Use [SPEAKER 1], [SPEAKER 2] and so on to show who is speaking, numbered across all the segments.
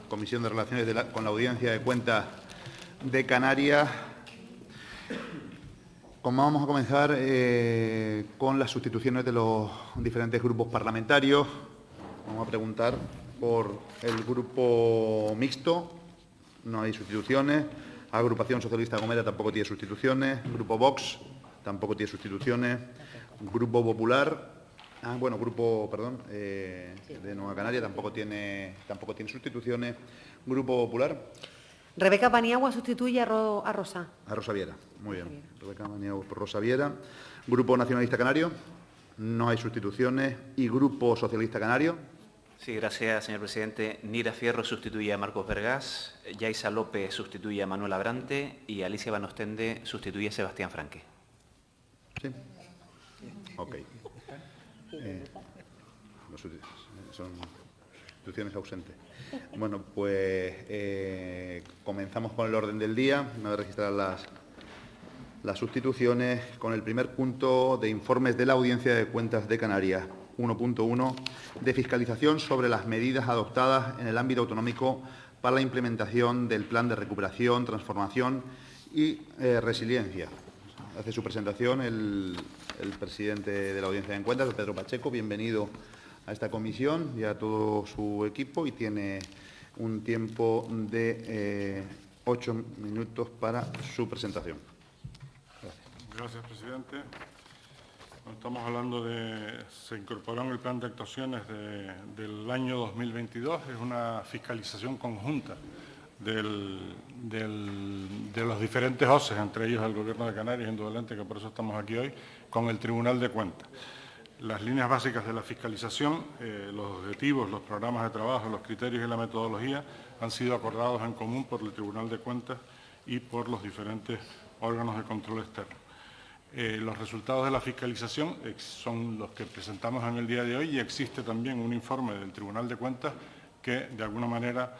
[SPEAKER 1] Comisión de Relaciones con la Audiencia de Cuentas de Canarias. Como vamos a comenzar con las sustituciones de los diferentes grupos parlamentarios, vamos a preguntar por el grupo mixto. No hay sustituciones. Agrupación Socialista Gomera tampoco tiene sustituciones. Grupo Vox tampoco tiene sustituciones. Grupo Popular, de Nueva Canaria tampoco tiene sustituciones. Grupo Popular.
[SPEAKER 2] Rebeca Paniagua sustituye a Rosa.
[SPEAKER 1] A Rosa Viera, muy bien. Rebeca Paniagua por Rosa Viera. Grupo Nacionalista Canario, no hay sustituciones. ¿Y Grupo Socialista Canario?
[SPEAKER 3] Sí, gracias, señor presidente. Nira Fierro sustituye a Marcos Vergás, Yaisa López sustituye a Manuel Abrante y Alicia Van Ostende sustituye a Sebastián Franque.
[SPEAKER 1] Sí. Ok. Son sustituciones ausentes. Bueno, pues comenzamos con el orden del día. Una vez registradas las sustituciones, con el primer punto de informes de la Audiencia de Cuentas de Canarias. 1.1 de fiscalización sobre las medidas adoptadas en el ámbito autonómico para la implementación del Plan de Recuperación, Transformación y Resiliencia. Hace su presentación el presidente de la Audiencia de Cuentas, Pedro Pacheco. Bienvenido a esta comisión y a todo su equipo, y tiene un tiempo de 8 minutos para su presentación.
[SPEAKER 4] Gracias, presidente. Estamos hablando se incorporó en el plan de actuaciones del año 2022, es una fiscalización conjunta de los diferentes OCEs, entre ellos el Gobierno de Canarias, indudablemente, que por eso estamos aquí hoy, con el Tribunal de Cuentas. Las líneas básicas de la fiscalización, los objetivos, los programas de trabajo, los criterios y la metodología han sido acordados en común por el Tribunal de Cuentas y por los diferentes órganos de control externo. Los resultados de la fiscalización son los que presentamos en el día de hoy, y existe también un informe del Tribunal de Cuentas que, de alguna manera,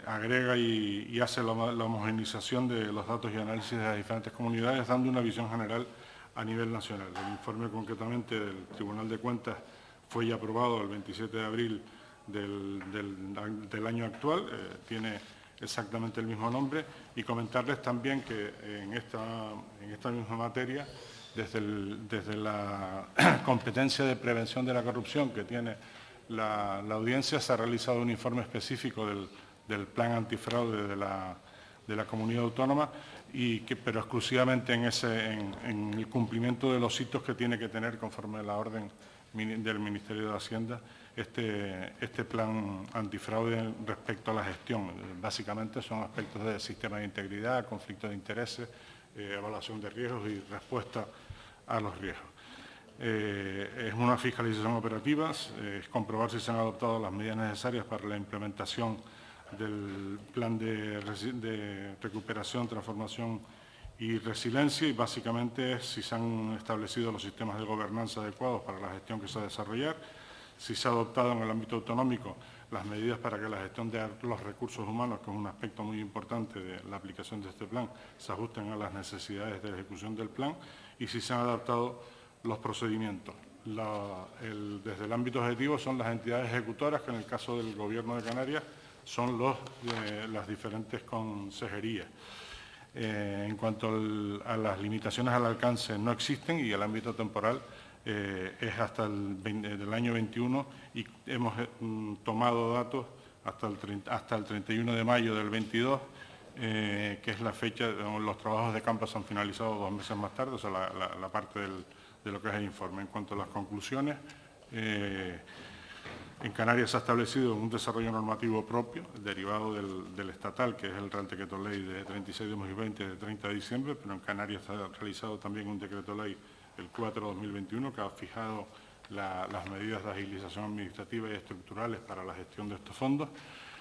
[SPEAKER 4] agrega y hace la homogeneización de los datos y análisis de las diferentes comunidades, dando una visión general a nivel nacional. El informe, concretamente, del Tribunal de Cuentas fue ya aprobado el 27 de abril del año actual, tiene exactamente el mismo nombre, y comentarles también que en esta misma materia, desde la competencia de prevención de la corrupción que tiene la audiencia, se ha realizado un informe específico del plan antifraude de la comunidad autónoma, pero exclusivamente en el cumplimiento de los hitos que tiene que tener, conforme a la orden del Ministerio de Hacienda, este plan antifraude respecto a la gestión. Básicamente son aspectos de sistema de integridad, conflicto de intereses, evaluación de riesgos y respuesta a los riesgos. Es una fiscalización operativa, es comprobar si se han adoptado las medidas necesarias para la implementación del plan de recuperación, transformación y resiliencia, y básicamente es si se han establecido los sistemas de gobernanza adecuados para la gestión que se va a desarrollar, si se ha adoptado en el ámbito autonómico las medidas para que la gestión de los recursos humanos, que es un aspecto muy importante de la aplicación de este plan, se ajusten a las necesidades de ejecución del plan, y si se han adaptado los procedimientos. Desde el ámbito objetivo son las entidades ejecutoras, que en el caso del Gobierno de Canarias son las diferentes consejerías. En cuanto a las limitaciones al alcance, no existen, y el ámbito temporal es hasta el año 21, y hemos tomado datos hasta el 31 de mayo del 22, que es la fecha, los trabajos de campo se han finalizado 2 meses más tarde, o sea, la parte de lo que es el informe. En cuanto a las conclusiones, en Canarias se ha establecido un desarrollo normativo propio, derivado del estatal, que es el Real Decreto Ley de 36 de 2020 de 30 de diciembre, pero en Canarias se ha realizado también un Decreto Ley, el 4 de 2021, que ha fijado las medidas de agilización administrativa y estructurales para la gestión de estos fondos.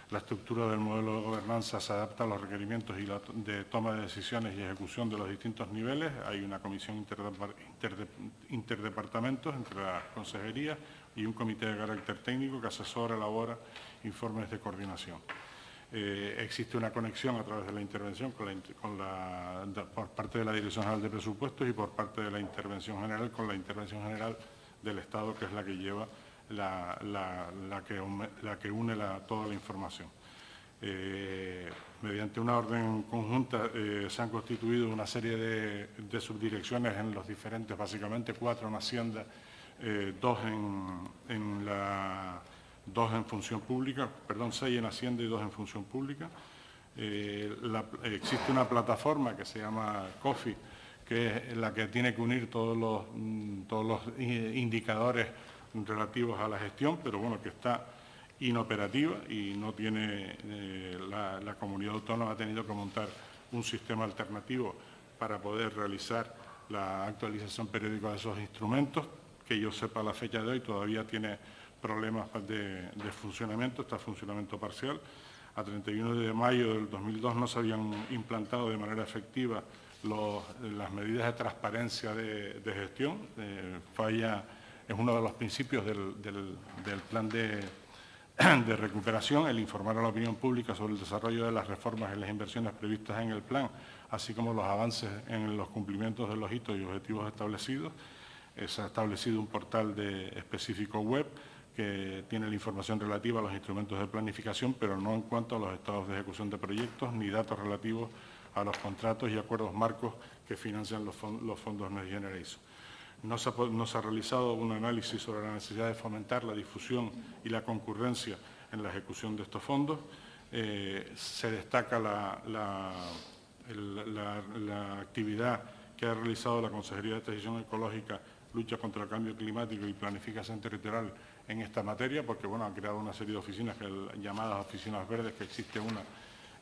[SPEAKER 4] La estructura del modelo de gobernanza se adapta a los requerimientos de toma de decisiones y ejecución de los distintos niveles. Hay una comisión interdepartamentos entre las consejerías y un comité de carácter técnico que asesora, elabora informes de coordinación. Existe una conexión a través de la intervención por parte de la Dirección General de Presupuestos y por parte de la Intervención General con la Intervención General del Estado, que es la que lleva la que une toda la información. Mediante una orden conjunta se han constituido una serie de subdirecciones en los diferentes, básicamente 4 en Hacienda, 2 en función pública, perdón, 6 en Hacienda y 2 en función pública. Existe una plataforma que se llama COFI, que es la que tiene que unir todos los indicadores relativos a la gestión, pero bueno, que está inoperativa y no tiene, la comunidad autónoma ha tenido que montar un sistema alternativo para poder realizar la actualización periódica de esos instrumentos, que yo sepa a la fecha de hoy todavía tiene problemas de funcionamiento, está en funcionamiento parcial. A 31 de mayo del 2002 no se habían implantado de manera efectiva las medidas de transparencia de gestión. Falla, es uno de los principios del plan de recuperación, el informar a la opinión pública sobre el desarrollo de las reformas y las inversiones previstas en el plan, así como los avances en los cumplimientos de los hitos y objetivos establecidos. Se ha establecido un portal específico web que tiene la información relativa a los instrumentos de planificación, pero no en cuanto a los estados de ejecución de proyectos ni datos relativos a los contratos y acuerdos marcos que financian los fondos Next Generation. No se ha realizado un análisis sobre la necesidad de fomentar la difusión y la concurrencia en la ejecución de estos fondos. Se destaca la actividad que ha realizado la Consejería de Transición Ecológica, Lucha contra el Cambio Climático y Planificación Territorial en esta materia, porque bueno, ha creado una serie de oficinas llamadas oficinas verdes, que existe una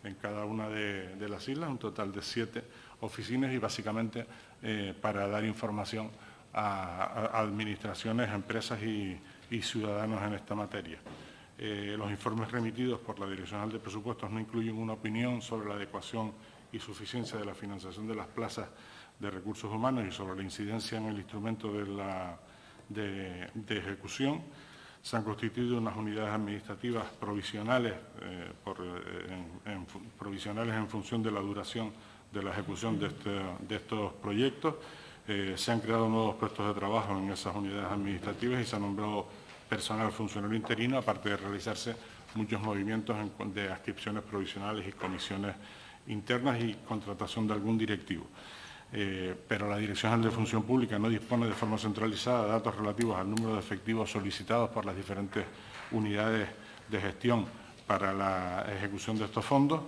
[SPEAKER 4] en cada una de las islas, un total de 7 oficinas y básicamente para dar información a administraciones, empresas y ciudadanos en esta materia. Los informes remitidos por la Dirección General de Presupuestos no incluyen una opinión sobre la adecuación y suficiencia de la financiación de las plazas de recursos humanos y sobre la incidencia en el instrumento de ejecución. Se han constituido unas unidades administrativas provisionales, provisionales en función de la duración de la ejecución de estos proyectos. Se han creado nuevos puestos de trabajo en esas unidades administrativas y se ha nombrado personal funcionario interino, aparte de realizarse muchos movimientos de adscripciones provisionales y comisiones internas y contratación de algún directivo. Pero la Dirección General de Función Pública no dispone de forma centralizada de datos relativos al número de efectivos solicitados por las diferentes unidades de gestión para la ejecución de estos fondos.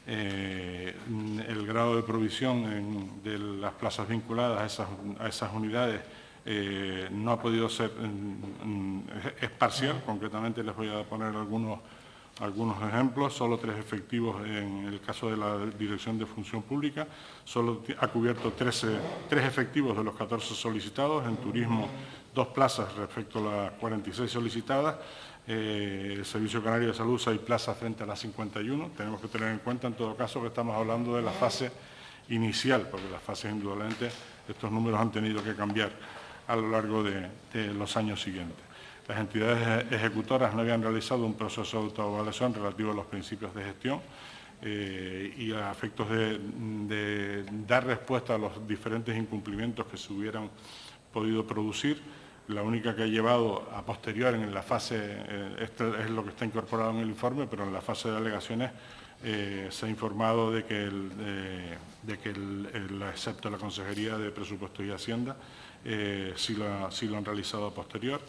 [SPEAKER 4] El grado de provisión de las plazas vinculadas a esas unidades no ha podido ser, es parcial. Concretamente les voy a poner algunos ejemplos. Solo 3 efectivos en el caso de la Dirección de Función Pública. Solo ha cubierto 3 efectivos de los 14 solicitados. En turismo, 2 plazas respecto a las 46 solicitadas. El Servicio Canario de Salud, 6 plazas frente a las 51. Tenemos que tener en cuenta, en todo caso, que estamos hablando de la fase inicial, porque las fases, indudablemente, estos números han tenido que cambiar a lo largo de los años siguientes. Las entidades ejecutoras no habían realizado un proceso de autoevaluación relativo a los principios de gestión y a efectos de dar respuesta a los diferentes incumplimientos que se hubieran podido producir. La única que ha llevado a posterior en la fase, esto es lo que está incorporado en el informe, pero en la fase de alegaciones se ha informado de que, excepto la Consejería de Presupuestos y Hacienda, sí lo han realizado a posterior.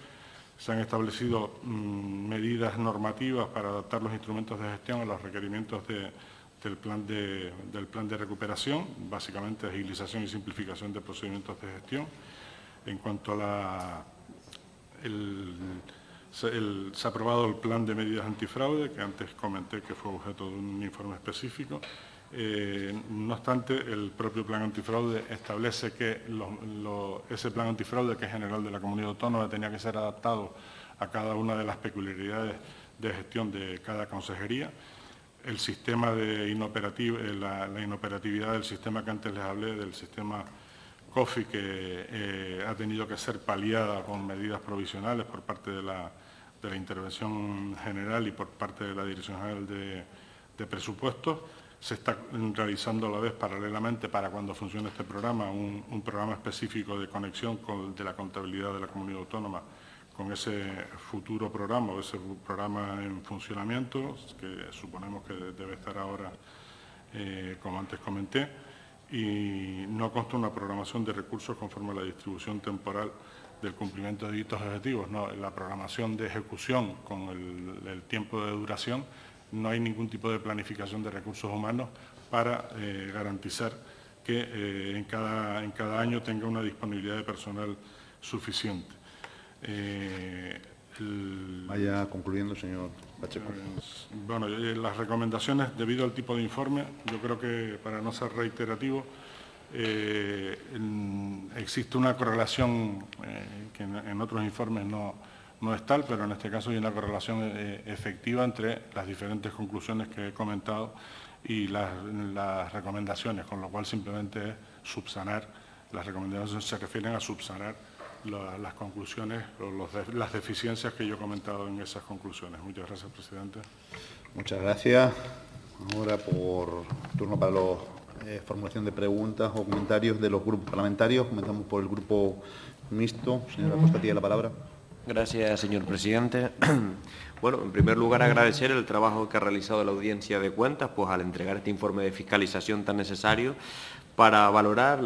[SPEAKER 4] Se han establecido medidas normativas para adaptar los instrumentos de gestión a los requerimientos del plan de recuperación, básicamente agilización y simplificación de procedimientos de gestión. En cuanto a se ha aprobado el plan de medidas antifraude, que antes comenté que fue objeto de un informe específico. No obstante, el propio plan antifraude establece que ese plan antifraude, que es general de la comunidad autónoma, tenía que ser adaptado a cada una de las peculiaridades de gestión de cada consejería. El sistema de la inoperatividad del sistema que antes les hablé, del sistema COFI, que ha tenido que ser paliada con medidas provisionales por parte de la intervención general y por parte de la Dirección General de Presupuestos. Se está realizando a la vez, paralelamente, para cuando funcione este programa, un programa específico de conexión de la contabilidad de la comunidad autónoma con ese futuro programa o ese programa en funcionamiento, que suponemos que debe estar ahora, como antes comenté, y no consta una programación de recursos conforme a la distribución temporal del cumplimiento de dichos objetivos. No, en la programación de ejecución con el tiempo de duración no hay ningún tipo de planificación de recursos humanos para garantizar que en cada año tenga una disponibilidad de personal suficiente.
[SPEAKER 1] Vaya concluyendo, señor Pacheco.
[SPEAKER 4] Bueno, las recomendaciones, debido al tipo de informe, yo creo que, para no ser reiterativo, existe una correlación que en otros informes no es tal, pero en este caso hay una correlación efectiva entre las diferentes conclusiones que he comentado y las recomendaciones, con lo cual simplemente es subsanar. Las recomendaciones se refieren a subsanar las conclusiones o las deficiencias que yo he comentado en esas conclusiones. Muchas gracias, presidente.
[SPEAKER 1] Muchas gracias. Ahora, por turno para la formulación de preguntas o comentarios de los grupos parlamentarios. Comenzamos por el grupo mixto. Señora Costa, tiene la palabra.
[SPEAKER 5] Gracias, señor presidente. Bueno, en primer lugar, agradecer el trabajo que ha realizado la Audiencia de Cuentas, pues al entregar este informe de fiscalización tan necesario para valorar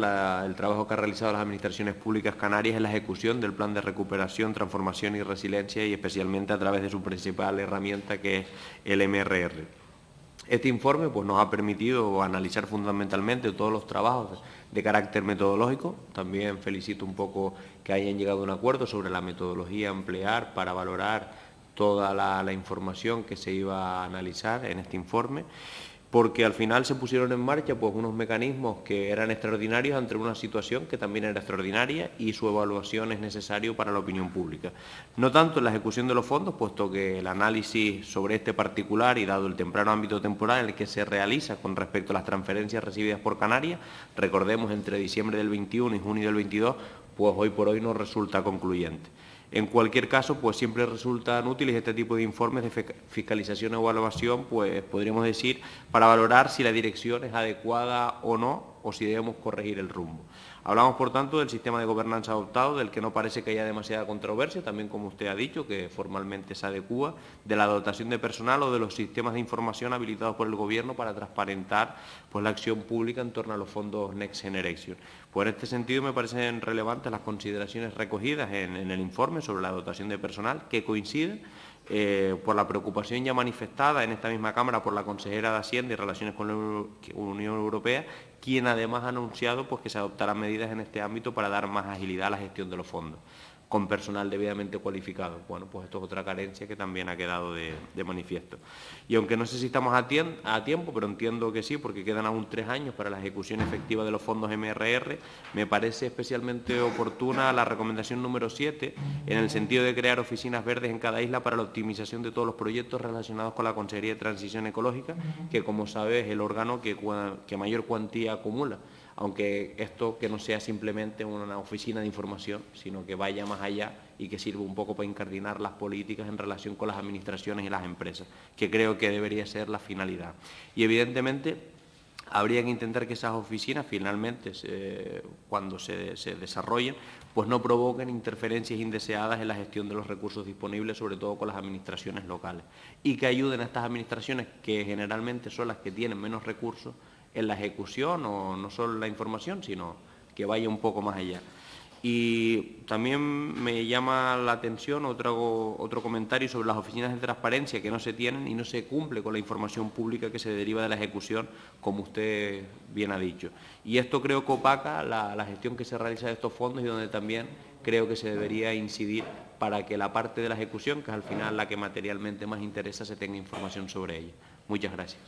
[SPEAKER 5] el trabajo que han realizado las administraciones públicas canarias en la ejecución del Plan de Recuperación, Transformación y Resiliencia, y especialmente a través de su principal herramienta, que es el MRR. Este informe pues, nos ha permitido analizar fundamentalmente todos los trabajos de carácter metodológico. También felicito un poco que hayan llegado a un acuerdo sobre la metodología a emplear para valorar toda la información que se iba a analizar en este informe, porque al final se pusieron en marcha pues, unos mecanismos que eran extraordinarios ante una situación que también era extraordinaria, y su evaluación es necesario para la opinión pública. No tanto en la ejecución de los fondos, puesto que el análisis sobre este particular y dado el temprano ámbito temporal en el que se realiza con respecto a las transferencias recibidas por Canarias, recordemos entre diciembre del 21 y junio del 22, pues hoy por hoy no resulta concluyente. En cualquier caso, pues siempre resultan útiles este tipo de informes de fiscalización o evaluación, pues podríamos decir, para valorar si la dirección es adecuada o no, o si debemos corregir el rumbo. Hablamos, por tanto, del sistema de gobernanza adoptado, del que no parece que haya demasiada controversia, también como usted ha dicho, que formalmente se adecúa, de la dotación de personal o de los sistemas de información habilitados por el Gobierno para transparentar pues, la acción pública en torno a los fondos Next Generation. Pues en este sentido me parecen relevantes las consideraciones recogidas en el informe sobre la dotación de personal, que coinciden por la preocupación ya manifestada en esta misma Cámara por la consejera de Hacienda y Relaciones con la Unión Europea, quien además ha anunciado pues, que se adoptarán medidas en este ámbito para dar más agilidad a la gestión de los fondos, con personal debidamente cualificado. Bueno, pues esto es otra carencia que también ha quedado de manifiesto. Y aunque no sé si estamos a tiempo, pero entiendo que sí, porque quedan aún 3 años para la ejecución efectiva de los fondos MRR, me parece especialmente oportuna la recomendación número 7, en el sentido de crear oficinas verdes en cada isla para la optimización de todos los proyectos relacionados con la Consejería de Transición Ecológica, que, como sabe, es el órgano que mayor cuantía acumula. Aunque esto que no sea simplemente una oficina de información, sino que vaya más allá y que sirva un poco para incardinar las políticas en relación con las administraciones y las empresas, que creo que debería ser la finalidad. Y evidentemente habría que intentar que esas oficinas finalmente, cuando se desarrollen, pues no provoquen interferencias indeseadas en la gestión de los recursos disponibles, sobre todo con las administraciones locales, y que ayuden a estas administraciones, que generalmente son las que tienen menos recursos, en la ejecución, o no solo la información, sino que vaya un poco más allá. Y también me llama la atención otro comentario sobre las oficinas de transparencia, que no se tienen y no se cumple con la información pública que se deriva de la ejecución, como usted bien ha dicho. Y esto creo que opaca la gestión que se realiza de estos fondos, y donde también creo que se debería incidir para que la parte de la ejecución, que es al final la que materialmente más interesa, se tenga información sobre ella. Muchas gracias.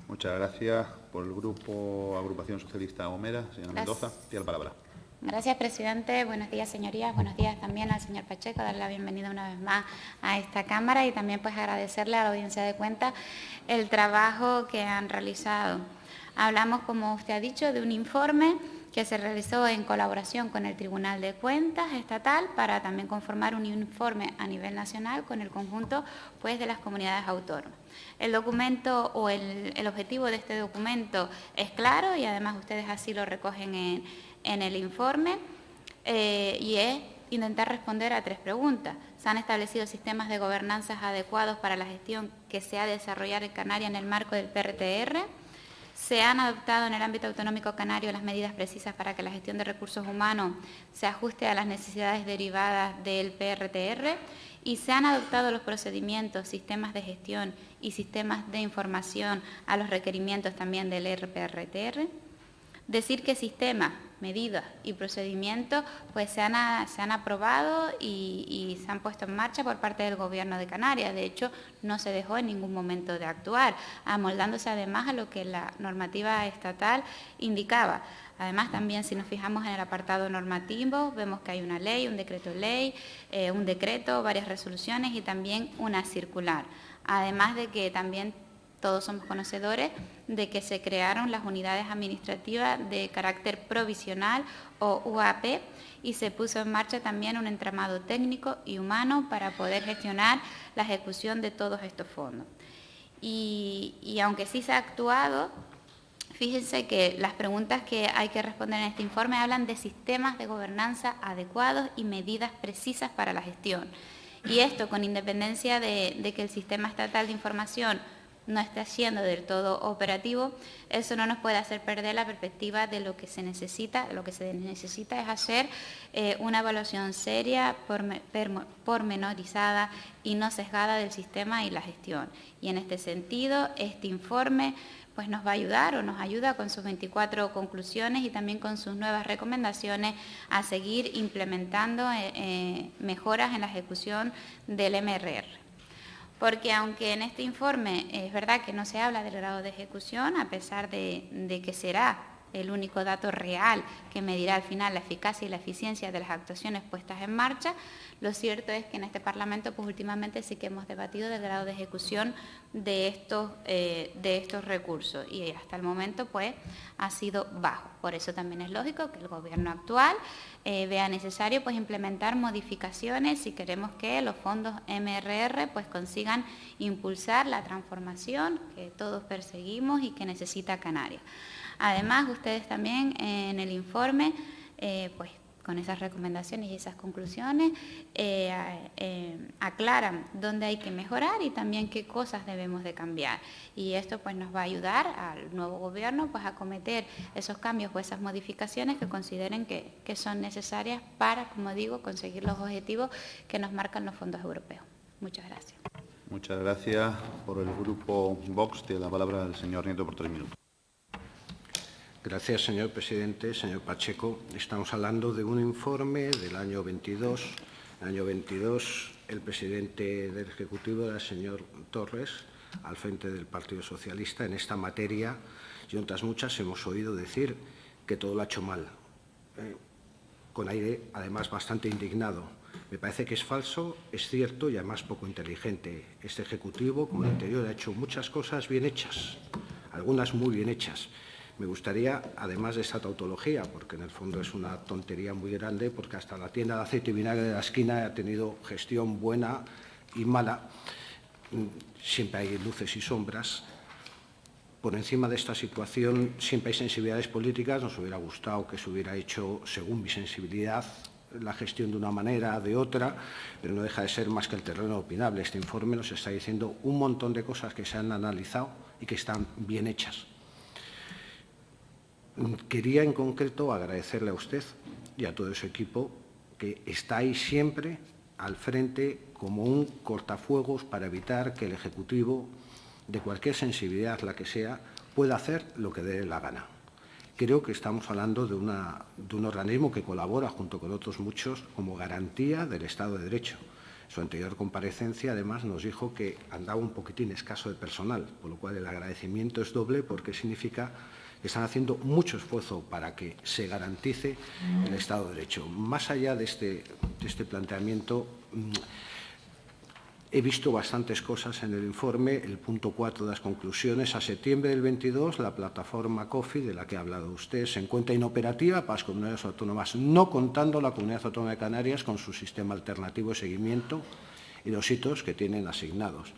[SPEAKER 1] Muchas gracias. Por el Grupo Agrupación Socialista Gomera, señora Mendoza, tiene la palabra.
[SPEAKER 6] Gracias, presidente. Buenos días, señorías. Buenos días también al señor Pacheco. Darle la bienvenida una vez más a esta Cámara, y también pues agradecerle a la Audiencia de Cuentas el trabajo que han realizado. Hablamos, como usted ha dicho, de un informe que se realizó en colaboración con el Tribunal de Cuentas Estatal para también conformar un informe a nivel nacional con el conjunto pues, de las comunidades autónomas. El documento o el objetivo de este documento es claro, y además ustedes así lo recogen en el informe, y es intentar responder a 3 preguntas. ¿Se han establecido sistemas de gobernanza adecuados para la gestión que se ha de desarrollar en Canarias en el marco del PRTR? ¿Se han adoptado en el ámbito autonómico canario las medidas precisas para que la gestión de recursos humanos se ajuste a las necesidades derivadas del PRTR? ¿Y se han adoptado los procedimientos, sistemas de gestión y sistemas de información a los requerimientos también del RPRTR? Decir que sistemas, medidas y procedimientos pues se han aprobado y se han puesto en marcha por parte del Gobierno de Canarias. De hecho, no se dejó en ningún momento de actuar, amoldándose además a lo que la normativa estatal indicaba. Además, también si nos fijamos en el apartado normativo, vemos que hay una ley, un decreto ley, un decreto, varias resoluciones y también una circular. Además de que también todos somos conocedores de que se crearon las unidades administrativas de carácter provisional o UAP y se puso en marcha también un entramado técnico y humano para poder gestionar la ejecución de todos estos fondos. Y aunque sí se ha actuado, fíjense que las preguntas que hay que responder en este informe hablan de sistemas de gobernanza adecuados y medidas precisas para la gestión. Y esto con independencia de que el sistema estatal de información no está siendo del todo operativo, eso no nos puede hacer perder la perspectiva de lo que se necesita. Lo que se necesita es hacer una evaluación seria, pormenorizada y no sesgada del sistema y la gestión. Y en este sentido, este informe pues nos va a ayudar o nos ayuda con sus 24 conclusiones y también con sus nuevas recomendaciones a seguir implementando mejoras en la ejecución del MRR. Porque aunque en este informe es verdad que no se habla del grado de ejecución, a pesar de que será el único dato real que medirá al final la eficacia y la eficiencia de las actuaciones puestas en marcha, lo cierto es que en este Parlamento pues últimamente sí que hemos debatido del grado de ejecución de estos recursos y hasta el momento pues ha sido bajo. Por eso también es lógico que el Gobierno actual vea necesario pues implementar modificaciones si queremos que los fondos MRR pues consigan impulsar la transformación que todos perseguimos y que necesita Canarias. Además, ustedes también en el informe, pues con esas recomendaciones y esas conclusiones, aclaran dónde hay que mejorar y también qué cosas debemos de cambiar. Y esto pues nos va a ayudar al nuevo Gobierno pues a cometer esos cambios o esas modificaciones que consideren que son necesarias para, como digo, conseguir los objetivos que nos marcan los fondos europeos. Muchas gracias.
[SPEAKER 1] Muchas gracias. Por el grupo Vox tiene la palabra el señor Nieto por 3 minutos.
[SPEAKER 7] Gracias, señor presidente. Señor Pacheco, estamos hablando de un informe del año 22. En el año 22, el presidente del Ejecutivo era el señor Torres, al frente del Partido Socialista. En esta materia, y otras muchas, hemos oído decir que todo lo ha hecho mal, con aire, además, bastante indignado. Me parece que es falso, es cierto y, además, poco inteligente. Este Ejecutivo, como el anterior, ha hecho muchas cosas bien hechas, algunas muy bien hechas. Me gustaría, además de esta tautología, porque en el fondo es una tontería muy grande, porque hasta la tienda de aceite y vinagre de la esquina ha tenido gestión buena y mala, siempre hay luces y sombras. Por encima de esta situación siempre hay sensibilidades políticas. Nos hubiera gustado que se hubiera hecho, según mi sensibilidad, la gestión de una manera, de otra, pero no deja de ser más que el terreno opinable. Este informe nos está diciendo un montón de cosas que se han analizado y que están bien hechas. Quería en concreto agradecerle a usted y a todo su equipo que está ahí siempre al frente como un cortafuegos para evitar que el Ejecutivo, de cualquier sensibilidad la que sea, pueda hacer lo que dé la gana. Creo que estamos hablando de un organismo que colabora junto con otros muchos como garantía del Estado de Derecho. Su anterior comparecencia, además, nos dijo que andaba un poquitín escaso de personal, por lo cual el agradecimiento es doble porque significa que están haciendo mucho esfuerzo para que se garantice el Estado de Derecho. Más allá de este planteamiento, he visto bastantes cosas en el informe. El punto 4 de las conclusiones: a septiembre del 22, la plataforma COFI, de la que ha hablado usted, se encuentra inoperativa para las comunidades autónomas, no contando la Comunidad Autónoma de Canarias con su sistema alternativo de seguimiento y los hitos que tienen asignados.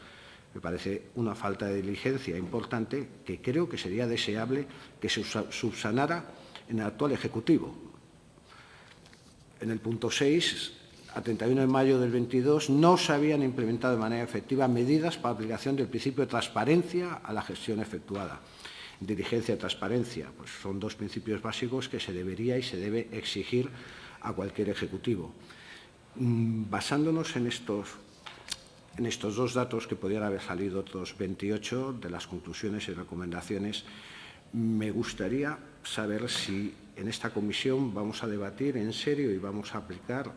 [SPEAKER 7] Me parece una falta de diligencia importante que creo que sería deseable que se subsanara en el actual Ejecutivo. En el punto 6 a 31 de mayo del 22 no se habían implementado de manera efectiva medidas para aplicación del principio de transparencia a la gestión efectuada. Diligencia y transparencia, pues son dos principios básicos que se debería y se debe exigir a cualquier ejecutivo. Basándonos en estos dos datos, que podrían haber salido otros 28 de las conclusiones y recomendaciones, me gustaría saber si en esta comisión vamos a debatir en serio y vamos a aplicar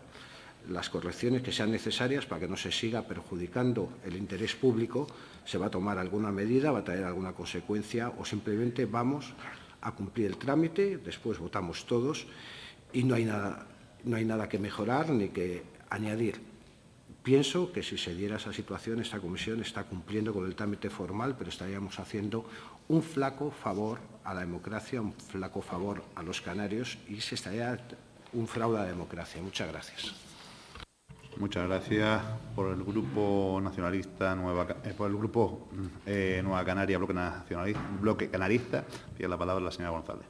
[SPEAKER 7] las correcciones que sean necesarias para que no se siga perjudicando el interés público. ¿Se va a tomar alguna medida, va a traer alguna consecuencia o simplemente vamos a cumplir el trámite, después votamos todos y no hay nada que mejorar ni que añadir? Pienso que si se diera esa situación, esta comisión está cumpliendo con el trámite formal, pero estaríamos haciendo un flaco favor a la democracia, un flaco favor a los canarios y se estaría un fraude a la democracia. Muchas gracias.
[SPEAKER 1] Muchas gracias. Por el Grupo Nacionalista por el Grupo Nueva Canaria, Bloque Canarista, tiene la palabra la señora González.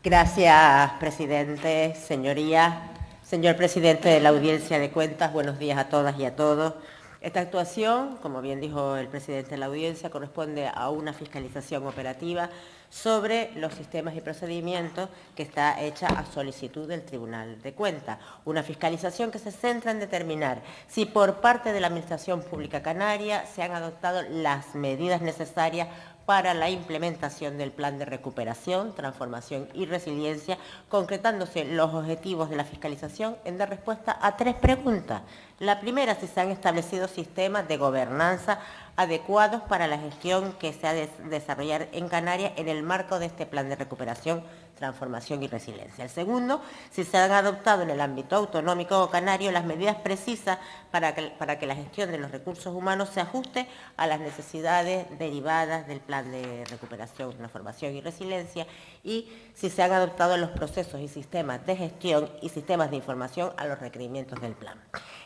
[SPEAKER 8] Gracias, presidente, señorías. Señor presidente de la Audiencia de Cuentas, buenos días a todas y a todos. Esta actuación, como bien dijo el presidente de la Audiencia, corresponde a una fiscalización operativa sobre los sistemas y procedimientos que está hecha a solicitud del Tribunal de Cuentas. Una fiscalización que se centra en determinar si por parte de la Administración Pública Canaria se han adoptado las medidas necesarias para la implementación del Plan de Recuperación, Transformación y Resiliencia, concretándose los objetivos de la fiscalización en dar respuesta a 3 preguntas. La primera, si se han establecido sistemas de gobernanza adecuados para la gestión que se ha de desarrollar en Canarias en el marco de este Plan de Recuperación, Transformación y Resiliencia. El segundo, si se han adoptado en el ámbito autonómico canario las medidas precisas para que la gestión de los recursos humanos se ajuste a las necesidades derivadas del Plan de Recuperación, Transformación y Resiliencia, y si se han adoptado los procesos y sistemas de gestión y sistemas de información a los requerimientos del plan.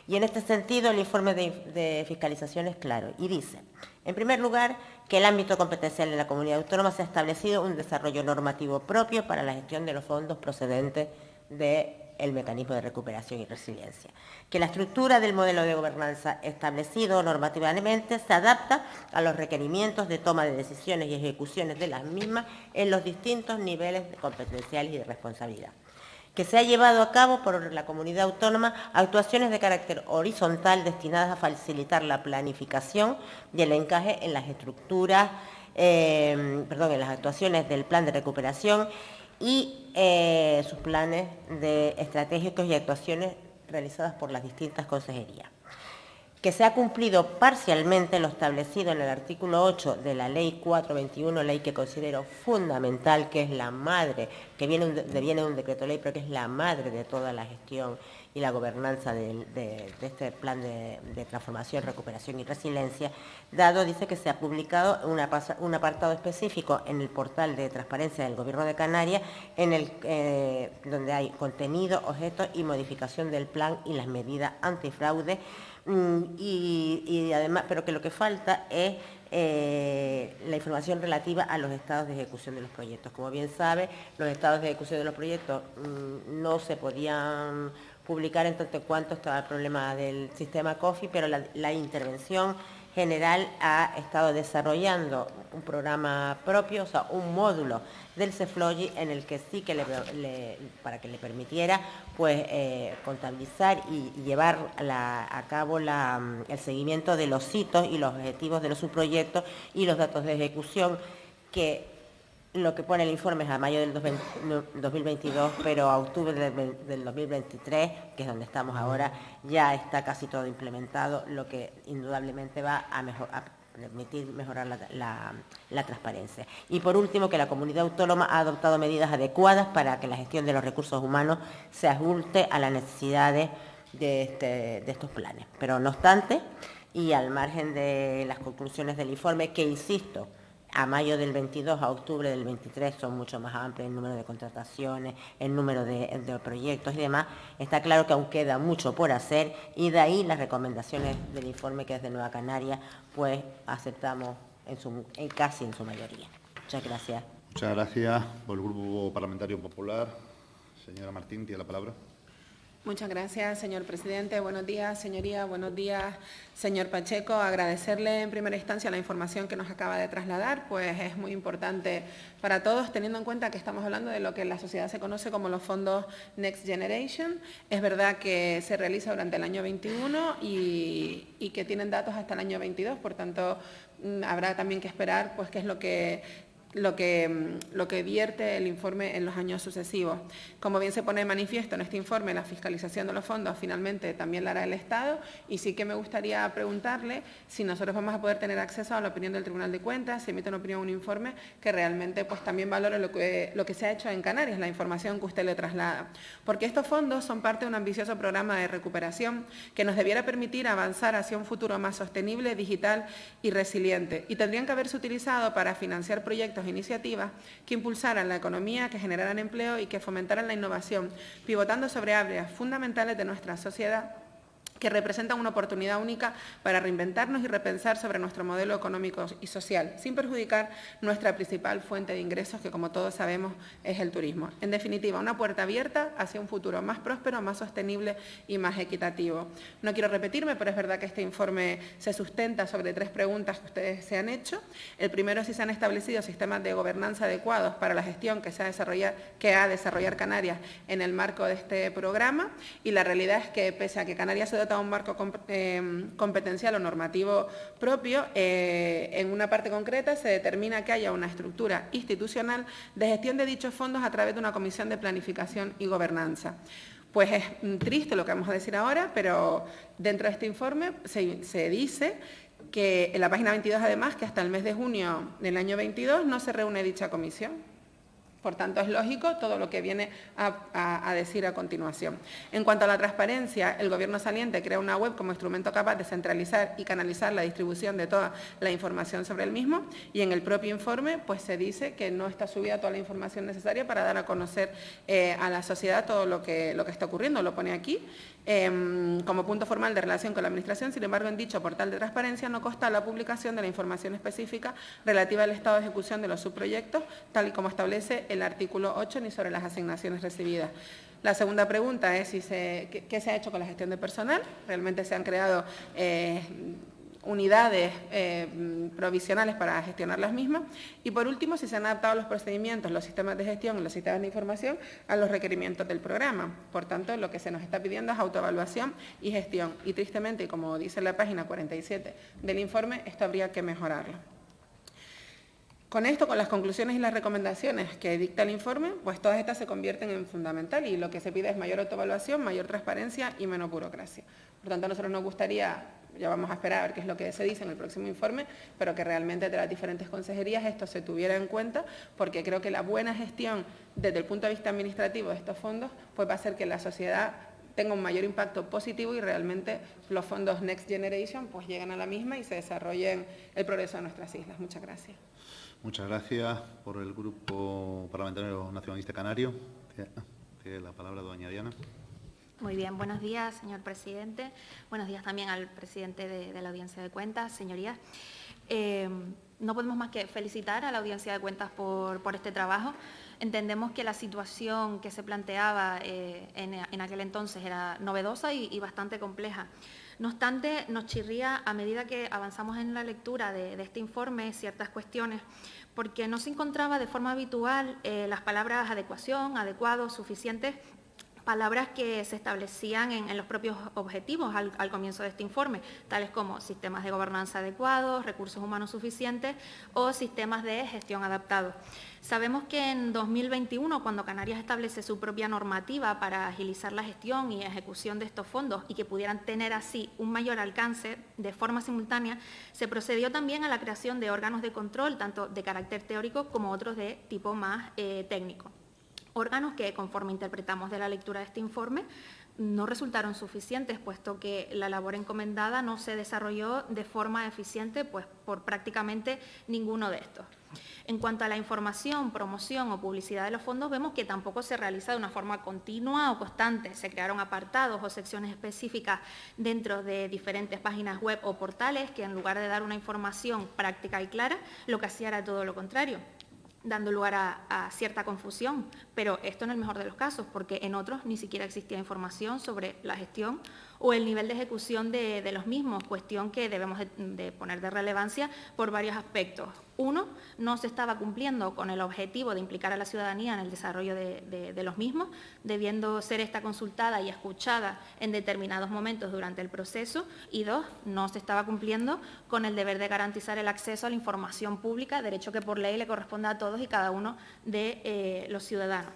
[SPEAKER 8] Y en este sentido, el informe de fiscalización es claro y dice, en primer lugar, que el ámbito competencial de la comunidad autónoma se ha establecido un desarrollo normativo propio para la gestión de los fondos procedentes del mecanismo de recuperación y resiliencia, que la estructura del modelo de gobernanza establecido normativamente se adapta a los requerimientos de toma de decisiones y ejecuciones de las mismas en los distintos niveles competenciales y de responsabilidad, que se ha llevado a cabo por la comunidad autónoma actuaciones de carácter horizontal destinadas a facilitar la planificación y el encaje en las estructuras, en las actuaciones del plan de recuperación y sus planes estratégicos y actuaciones realizadas por las distintas consejerías, que se ha cumplido parcialmente lo establecido en el artículo 8 de la Ley 421, ley que considero fundamental, que es la madre, que viene de un decreto ley, pero que es la madre de toda la gestión y la gobernanza de este plan de transformación, recuperación y resiliencia, dice que se ha publicado un apartado específico en el portal de transparencia del Gobierno de Canarias, donde hay contenido, objetos y modificación del plan y las medidas antifraude, y además, pero que lo que falta es la información relativa a los estados de ejecución de los proyectos. Como bien sabe, los estados de ejecución de los proyectos no se podían publicar en tanto cuanto estaba el problema del sistema COFI, pero la intervención general ha estado desarrollando un programa propio, o sea, un módulo del CEFLOGI en el que sí que para que le permitiera pues contabilizar y llevar a cabo el seguimiento de los hitos y los objetivos de los subproyectos y los datos de ejecución, que lo que pone el informe es a mayo del 2022, pero a octubre del 2023, que es donde estamos ahora, ya está casi todo implementado, lo que indudablemente va a permitir mejorar la transparencia. Y por último, que la comunidad autónoma ha adoptado medidas adecuadas para que la gestión de los recursos humanos se ajuste a las necesidades de estos planes. Pero no obstante, y al margen de las conclusiones del informe, que insisto, a mayo del 22 a octubre del 23 son mucho más amplios el número de contrataciones, el número de proyectos y demás, está claro que aún queda mucho por hacer, y de ahí las recomendaciones del informe, que es de Nueva Canaria, pues aceptamos casi en su mayoría. Muchas gracias.
[SPEAKER 1] Muchas gracias. Por el Grupo Parlamentario Popular, señora Martín, tiene la palabra.
[SPEAKER 9] Muchas gracias, señor presidente. Buenos días, señoría. Buenos días, señor Pacheco. Agradecerle en primera instancia la información que nos acaba de trasladar, pues es muy importante para todos, teniendo en cuenta que estamos hablando de lo que en la sociedad se conoce como los fondos Next Generation. Es verdad que se realiza durante el año 21 y que tienen datos hasta el año 22, por tanto, habrá también que esperar pues qué es lo que vierte el informe en los años sucesivos. Como bien se pone de manifiesto en este informe, la fiscalización de los fondos finalmente también la hará el Estado, y sí que me gustaría preguntarle si nosotros vamos a poder tener acceso a la opinión del Tribunal de Cuentas, si emite una opinión, un informe que realmente pues también valore lo que se ha hecho en Canarias, la información que usted le traslada. Porque estos fondos son parte de un ambicioso programa de recuperación que nos debiera permitir avanzar hacia un futuro más sostenible, digital y resiliente, y tendrían que haberse utilizado para financiar proyectos e iniciativas que impulsaran la economía, que generaran empleo y que fomentaran la innovación, pivotando sobre áreas fundamentales de nuestra sociedad que representan una oportunidad única para reinventarnos y repensar sobre nuestro modelo económico y social, sin perjudicar nuestra principal fuente de ingresos, que como todos sabemos es el turismo. En definitiva, una puerta abierta hacia un futuro más próspero, más sostenible y más equitativo. No quiero repetirme, pero es verdad que este informe se sustenta sobre 3 preguntas que ustedes se han hecho. El primero es si se han establecido sistemas de gobernanza adecuados para la gestión que ha de desarrollar Canarias en el marco de este programa, y la realidad es que, pese a que Canarias se dota un marco competencial o normativo propio, en una parte concreta se determina que haya una estructura institucional de gestión de dichos fondos a través de una comisión de planificación y gobernanza. Pues es triste lo que vamos a decir ahora, pero dentro de este informe se dice que en la página 22, además, que hasta el mes de junio del año 22 no se reúne dicha comisión. Por tanto, es lógico todo lo que viene a decir a continuación. En cuanto a la transparencia, el Gobierno saliente crea una web como instrumento capaz de centralizar y canalizar la distribución de toda la información sobre el mismo, y en el propio informe pues se dice que no está subida toda la información necesaria para dar a conocer a la sociedad todo lo que está ocurriendo. Lo pone aquí como punto formal de relación con la Administración. Sin embargo, en dicho portal de transparencia no consta la publicación de la información específica relativa al estado de ejecución de los subproyectos, tal y como establece el artículo 8, ni sobre las asignaciones recibidas. La segunda pregunta es qué se ha hecho con la gestión de personal. Realmente se han creado unidades provisionales para gestionar las mismas. Y por último, si se han adaptado los procedimientos, los sistemas de gestión y los sistemas de información a los requerimientos del programa. Por tanto, lo que se nos está pidiendo es autoevaluación y gestión. Y tristemente, como dice la página 47 del informe, esto habría que mejorarlo. Con esto, con las conclusiones y las recomendaciones que dicta el informe, pues todas estas se convierten en fundamental, y lo que se pide es mayor autoevaluación, mayor transparencia y menos burocracia. Por tanto, a nosotros nos gustaría, ya vamos a esperar a ver qué es lo que se dice en el próximo informe, pero que realmente de las diferentes consejerías esto se tuviera en cuenta, porque creo que la buena gestión desde el punto de vista administrativo de estos fondos pues va a hacer que la sociedad tenga un mayor impacto positivo y realmente los fondos Next Generation pues lleguen a la misma y se desarrollen el progreso de nuestras islas. Muchas gracias.
[SPEAKER 1] Muchas gracias. Por el Grupo Parlamentario Nacionalista Canario, tiene la palabra doña Diana.
[SPEAKER 10] Muy bien, buenos días, señor presidente. Buenos días también al presidente de la Audiencia de Cuentas, señorías. No podemos más que felicitar a la Audiencia de Cuentas por este trabajo. Entendemos que la situación que se planteaba en aquel entonces era novedosa y bastante compleja. No obstante, nos chirría a medida que avanzamos en la lectura de este informe ciertas cuestiones, porque no se encontraba de forma habitual las palabras adecuación, adecuado, suficientes, palabras que se establecían en los propios objetivos al comienzo de este informe, tales como sistemas de gobernanza adecuados, recursos humanos suficientes o sistemas de gestión adaptados. Sabemos que en 2021, cuando Canarias establece su propia normativa para agilizar la gestión y ejecución de estos fondos y que pudieran tener así un mayor alcance de forma simultánea, se procedió también a la creación de órganos de control, tanto de carácter teórico como otros de tipo más técnico. Órganos que, conforme interpretamos de la lectura de este informe, no resultaron suficientes, puesto que la labor encomendada no se desarrolló de forma eficiente pues, por prácticamente ninguno de estos. En cuanto a la información, promoción o publicidad de los fondos, vemos que tampoco se realiza de una forma continua o constante. Se crearon apartados o secciones específicas dentro de diferentes páginas web o portales que, en lugar de dar una información práctica y clara, lo que hacía era todo lo contrario. dando lugar a cierta confusión, pero esto en el mejor de los casos, porque en otros ni siquiera existía información sobre la gestión o el nivel de ejecución de los mismos, cuestión que debemos de poner de relevancia por varios aspectos. Uno, no se estaba cumpliendo con el objetivo de implicar a la ciudadanía en el desarrollo de los mismos, debiendo ser esta consultada y escuchada en determinados momentos durante el proceso. Y dos, no se estaba cumpliendo con el deber de garantizar el acceso a la información pública, derecho que por ley le corresponde a todos y cada uno de los ciudadanos.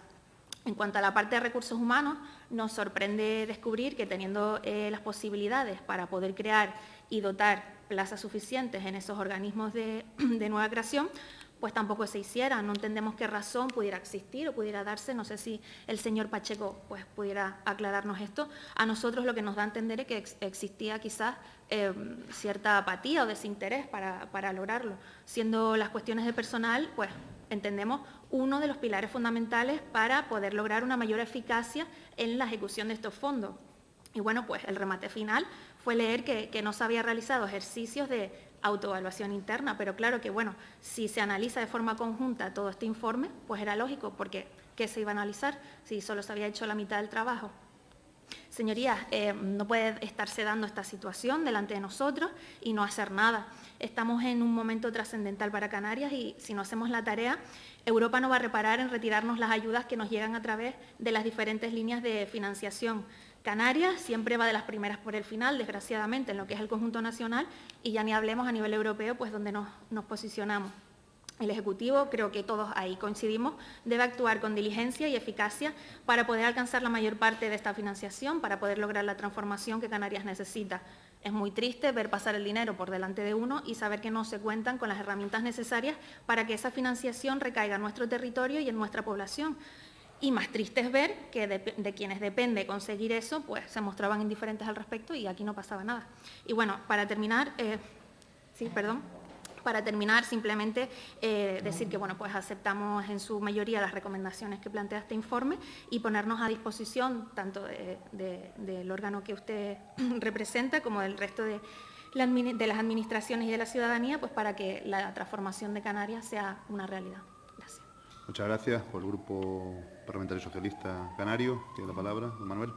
[SPEAKER 10] En cuanto a la parte de recursos humanos, nos sorprende descubrir que teniendo las posibilidades para poder crear y dotar plazas suficientes en esos organismos de nueva creación, pues tampoco se hiciera. No entendemos qué razón pudiera existir o pudiera darse. No sé si el señor Pacheco pues, pudiera aclararnos esto. A nosotros lo que nos da a entender es que existía quizás cierta apatía o desinterés para lograrlo. Siendo las cuestiones de personal, pues entendemos uno de los pilares fundamentales para poder lograr una mayor eficacia en la ejecución de estos fondos. Y bueno, pues el remate final fue leer que no se había realizado ejercicios de autoevaluación interna, pero claro que, bueno, si se analiza de forma conjunta todo este informe, pues era lógico, porque ¿qué se iba a analizar si solo se había hecho la mitad del trabajo? Señorías, no puede estarse dando esta situación delante de nosotros y no hacer nada. Estamos en un momento trascendental para Canarias y si no hacemos la tarea, Europa no va a reparar en retirarnos las ayudas que nos llegan a través de las diferentes líneas de financiación. Canarias siempre va de las primeras por el final, desgraciadamente, en lo que es el conjunto nacional, y ya ni hablemos a nivel europeo, pues donde nos posicionamos. El Ejecutivo, creo que todos ahí coincidimos, debe actuar con diligencia y eficacia para poder alcanzar la mayor parte de esta financiación, para poder lograr la transformación que Canarias necesita. Es muy triste ver pasar el dinero por delante de uno y saber que no se cuentan con las herramientas necesarias para que esa financiación recaiga en nuestro territorio y en nuestra población. Y más triste es ver que de quienes depende conseguir eso, pues se mostraban indiferentes al respecto y aquí no pasaba nada. Y bueno, para terminar, simplemente decir que bueno, pues aceptamos en su mayoría las recomendaciones que plantea este informe y ponernos a disposición tanto del órgano que usted representa como del resto de las administraciones y de la ciudadanía, pues para que la transformación de Canarias sea una realidad. Gracias.
[SPEAKER 1] Muchas gracias. Por el Grupo Parlamentario Socialista Canario, tiene la palabra don Manuel.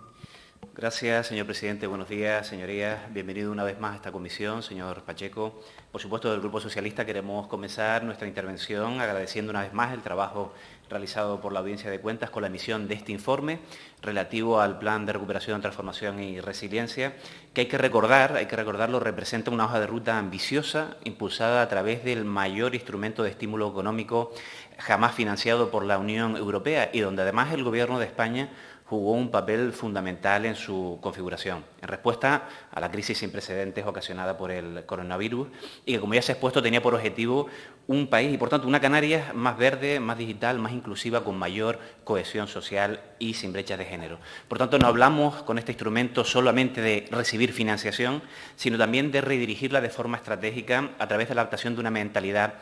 [SPEAKER 3] Gracias, señor presidente. Buenos días, señorías. Bienvenido una vez más a esta comisión, señor Pacheco. Por supuesto, del Grupo Socialista queremos comenzar nuestra intervención agradeciendo una vez más el trabajo realizado por la Audiencia de Cuentas con la emisión de este informe relativo al Plan de Recuperación, Transformación y Resiliencia, que hay que recordarlo, representa una hoja de ruta ambiciosa, impulsada a través del mayor instrumento de estímulo económico jamás financiado por la Unión Europea y donde además el Gobierno de España jugó un papel fundamental en su configuración, en respuesta a la crisis sin precedentes ocasionada por el coronavirus y que, como ya se ha expuesto, tenía por objetivo un país y, por tanto, una Canarias más verde, más digital, más inclusiva, con mayor cohesión social y sin brechas de género. Por tanto, no hablamos con este instrumento solamente de recibir financiación, sino también de redirigirla de forma estratégica a través de la adaptación de una mentalidad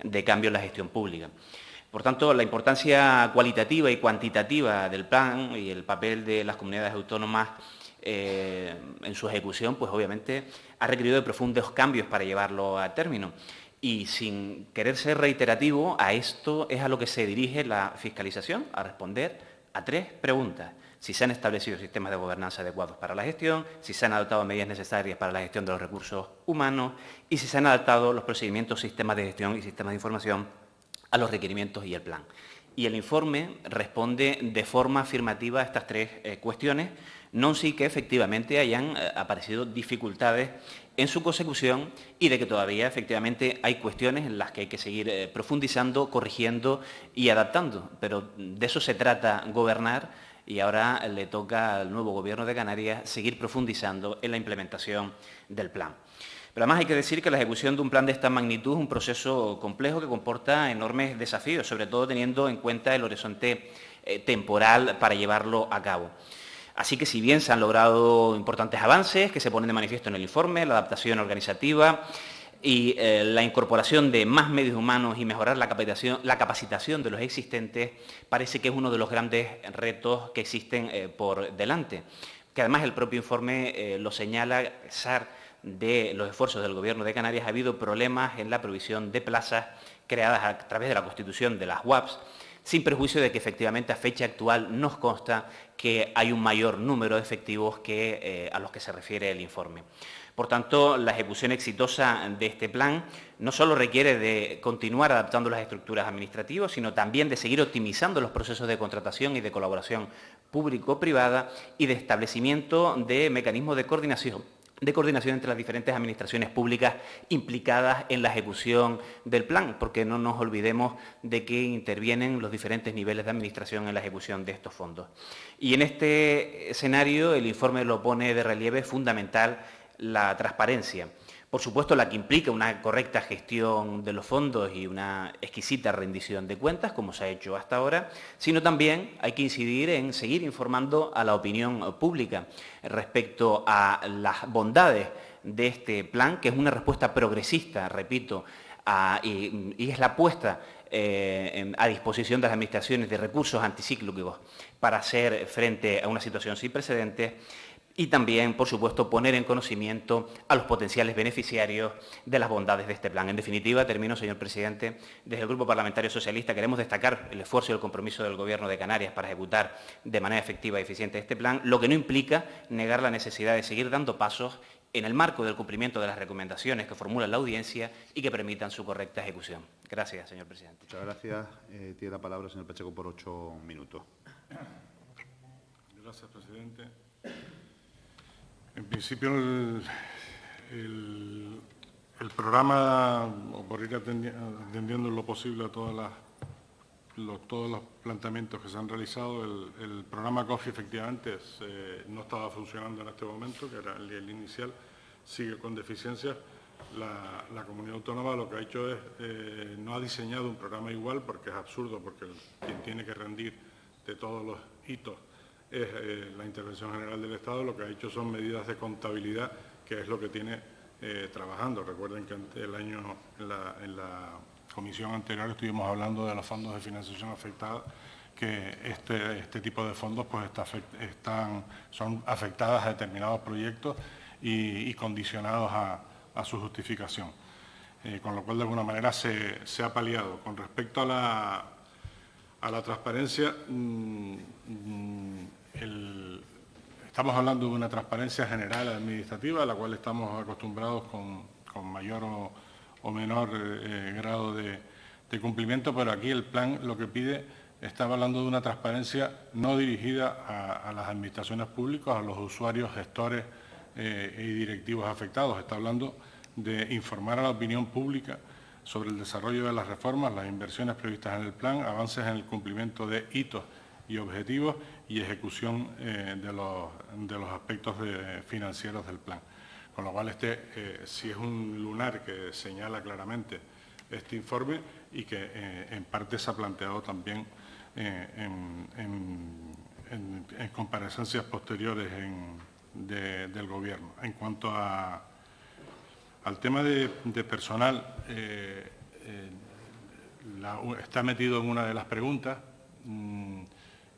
[SPEAKER 3] de cambio en la gestión pública. Por tanto, la importancia cualitativa y cuantitativa del plan y el papel de las comunidades autónomas en su ejecución, pues obviamente ha requerido de profundos cambios para llevarlo a término. Y sin querer ser reiterativo, a esto es a lo que se dirige la fiscalización, a responder a tres preguntas. Si se han establecido sistemas de gobernanza adecuados para la gestión, si se han adoptado medidas necesarias para la gestión de los recursos humanos y si se han adaptado los procedimientos, sistemas de gestión y sistemas de información a los requerimientos y el plan. Y el informe responde de forma afirmativa a estas tres cuestiones, non sí que efectivamente hayan aparecido dificultades en su consecución y de que todavía efectivamente hay cuestiones en las que hay que seguir profundizando, corrigiendo y adaptando. Pero de eso se trata gobernar y ahora le toca al nuevo Gobierno de Canarias seguir profundizando en la implementación del plan. Pero además hay que decir que la ejecución de un plan de esta magnitud es un proceso complejo que comporta enormes desafíos, sobre todo teniendo en cuenta el horizonte temporal para llevarlo a cabo. Así que si bien se han logrado importantes avances que se ponen de manifiesto en el informe, la adaptación organizativa y la incorporación de más medios humanos y mejorar la capacitación de los existentes, parece que es uno de los grandes retos que existen por delante, que además el propio informe lo señala, de los esfuerzos del Gobierno de Canarias, ha habido problemas en la provisión de plazas creadas a través de la constitución de las UAPs, sin perjuicio de que efectivamente a fecha actual nos consta que hay un mayor número de efectivos que a los que se refiere el informe. Por tanto, la ejecución exitosa de este plan no solo requiere de continuar adaptando las estructuras administrativas, sino también de seguir optimizando los procesos de contratación y de colaboración público-privada y de establecimiento de mecanismos de coordinación entre las diferentes administraciones públicas implicadas en la ejecución del plan, porque no nos olvidemos de que intervienen los diferentes niveles de administración en la ejecución de estos fondos. Y en este escenario el informe lo pone de relieve fundamental la transparencia. Por supuesto, la que implica una correcta gestión de los fondos y una exquisita rendición de cuentas, como se ha hecho hasta ahora, sino también hay que incidir en seguir informando a la opinión pública respecto a las bondades de este plan, que es una respuesta progresista, repito, y es la puesta a disposición de las administraciones de recursos anticíclicos para hacer frente a una situación sin precedentes. Y también, por supuesto, poner en conocimiento a los potenciales beneficiarios de las bondades de este plan. En definitiva, termino, señor presidente, desde el Grupo Parlamentario Socialista queremos destacar el esfuerzo y el compromiso del Gobierno de Canarias para ejecutar de manera efectiva y eficiente este plan, lo que no implica negar la necesidad de seguir dando pasos en el marco del cumplimiento de las recomendaciones que formula la audiencia y que permitan su correcta ejecución. Gracias, señor presidente.
[SPEAKER 1] Muchas gracias. Tiene la palabra el señor Pacheco por 8 minutos.
[SPEAKER 4] Gracias, presidente. En principio, el programa, por ir atendiendo en lo posible a todos los planteamientos que se han realizado, el programa COFI efectivamente no estaba funcionando en este momento, que era el inicial, sigue con deficiencias. La comunidad autónoma lo que ha hecho es, no ha diseñado un programa igual, porque es absurdo, porque quien tiene que rendir de todos los hitos es la intervención general del Estado. Lo que ha hecho son medidas de contabilidad, que es lo que tiene trabajando. Recuerden que en la comisión anterior estuvimos hablando de los fondos de financiación afectada, que este tipo de fondos pues son afectadas a determinados proyectos y condicionados a su justificación. Con lo cual, de alguna manera, se ha paliado. Con respecto a la transparencia, estamos hablando de una transparencia general administrativa, a la cual estamos acostumbrados con mayor o menor grado de cumplimiento, pero aquí el plan lo que pide, estaba hablando de una transparencia no dirigida a las administraciones públicas, a los usuarios, gestores y directivos afectados. Está hablando de informar a la opinión pública sobre el desarrollo de las reformas, las inversiones previstas en el plan, avances en el cumplimiento de hitos y objetivos y ejecución de los aspectos financieros del plan. Con lo cual, sí es un lunar que señala claramente este informe y que en parte se ha planteado también en comparecencias posteriores del Gobierno. En cuanto al tema de personal, está metido en una de las preguntas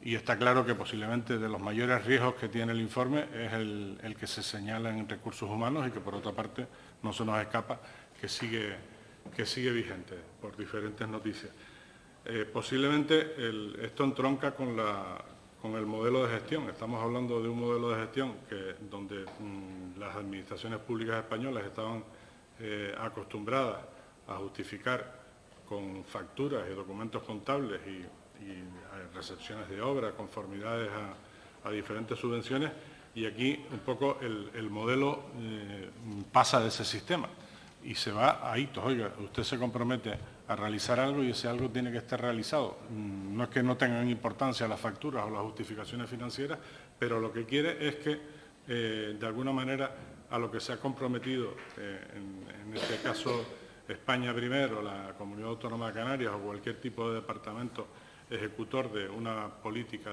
[SPEAKER 4] y está claro que posiblemente de los mayores riesgos que tiene el informe es el que se señala en recursos humanos y que, por otra parte, no se nos escapa que sigue vigente por diferentes noticias. Posiblemente esto entronca con el modelo de gestión. Estamos hablando de un modelo de gestión donde las administraciones públicas españolas estaban acostumbradas a justificar con facturas y documentos contables y recepciones de obra, conformidades a diferentes subvenciones, y aquí un poco el modelo pasa de ese sistema y se va a hitos. Oiga, usted se compromete a realizar algo y ese algo tiene que estar realizado. No es que no tengan importancia las facturas o las justificaciones financieras, pero lo que quiere es que, de alguna manera, a lo que se ha comprometido, en este caso España primero, la Comunidad Autónoma de Canarias o cualquier tipo de departamento ejecutor de una política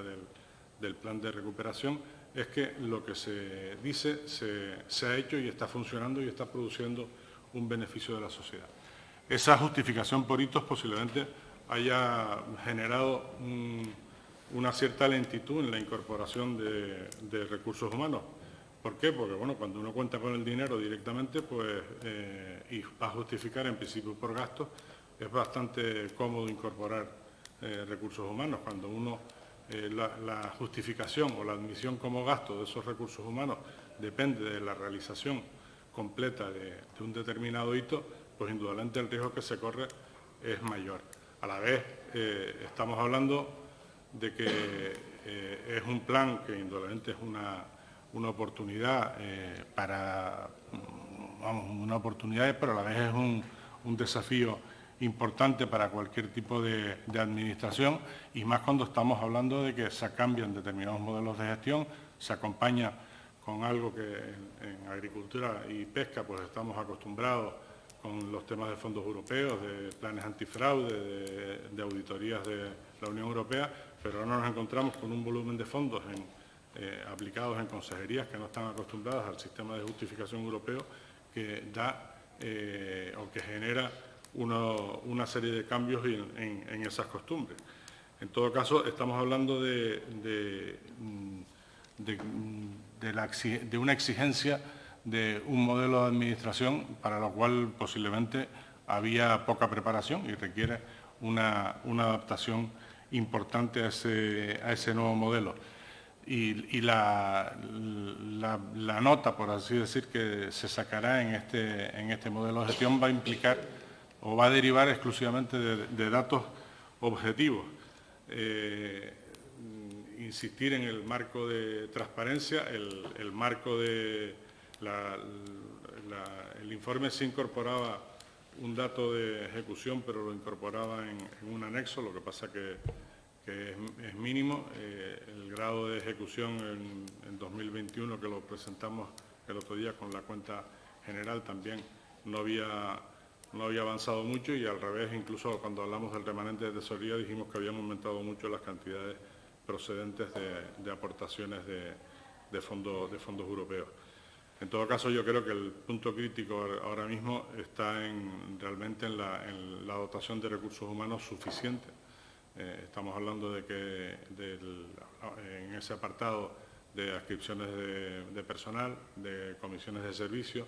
[SPEAKER 4] del plan de recuperación, es que lo que se dice se ha hecho y está funcionando y está produciendo un beneficio de la sociedad. Esa justificación por hitos posiblemente haya generado una cierta lentitud en la incorporación de recursos humanos, ¿Por qué? Porque bueno, cuando uno cuenta con el dinero directamente, pues, y va a justificar en principio por gastos, es bastante cómodo incorporar recursos humanos. Cuando uno, la justificación o la admisión como gasto de esos recursos humanos depende de la realización completa de un determinado hito, pues indudablemente el riesgo que se corre es mayor. A la vez, estamos hablando de que es un plan que indudablemente es una oportunidad una oportunidad, pero a la vez es un desafío importante para cualquier tipo de administración, y más cuando estamos hablando de que se cambian determinados modelos de gestión, se acompaña con algo que en agricultura y pesca pues estamos acostumbrados con los temas de fondos europeos, de planes antifraude, de auditorías de la Unión Europea, pero ahora nos encontramos con un volumen de fondos aplicados en consejerías que no están acostumbradas al sistema de justificación europeo, que da o que genera una serie de cambios en esas costumbres. En todo caso, estamos hablando de una exigencia de un modelo de administración para lo cual posiblemente había poca preparación y requiere una adaptación importante a ese nuevo modelo. Y la nota, por así decir, que se sacará en este modelo de gestión va a implicar o va a derivar exclusivamente de datos objetivos. Insistir en el marco de transparencia, el marco de el informe se incorporaba un dato de ejecución, pero lo incorporaba en un anexo, lo que pasa que es mínimo. El grado de ejecución en 2021, que lo presentamos el otro día con la cuenta general, también no había avanzado mucho, y al revés, incluso cuando hablamos del remanente de tesorería dijimos que habían aumentado mucho las cantidades procedentes de aportaciones de fondos europeos. En todo caso, yo creo que el punto crítico ahora mismo está realmente en la dotación de recursos humanos suficiente. Estamos hablando de que en ese apartado de adscripciones de personal, de comisiones de servicio,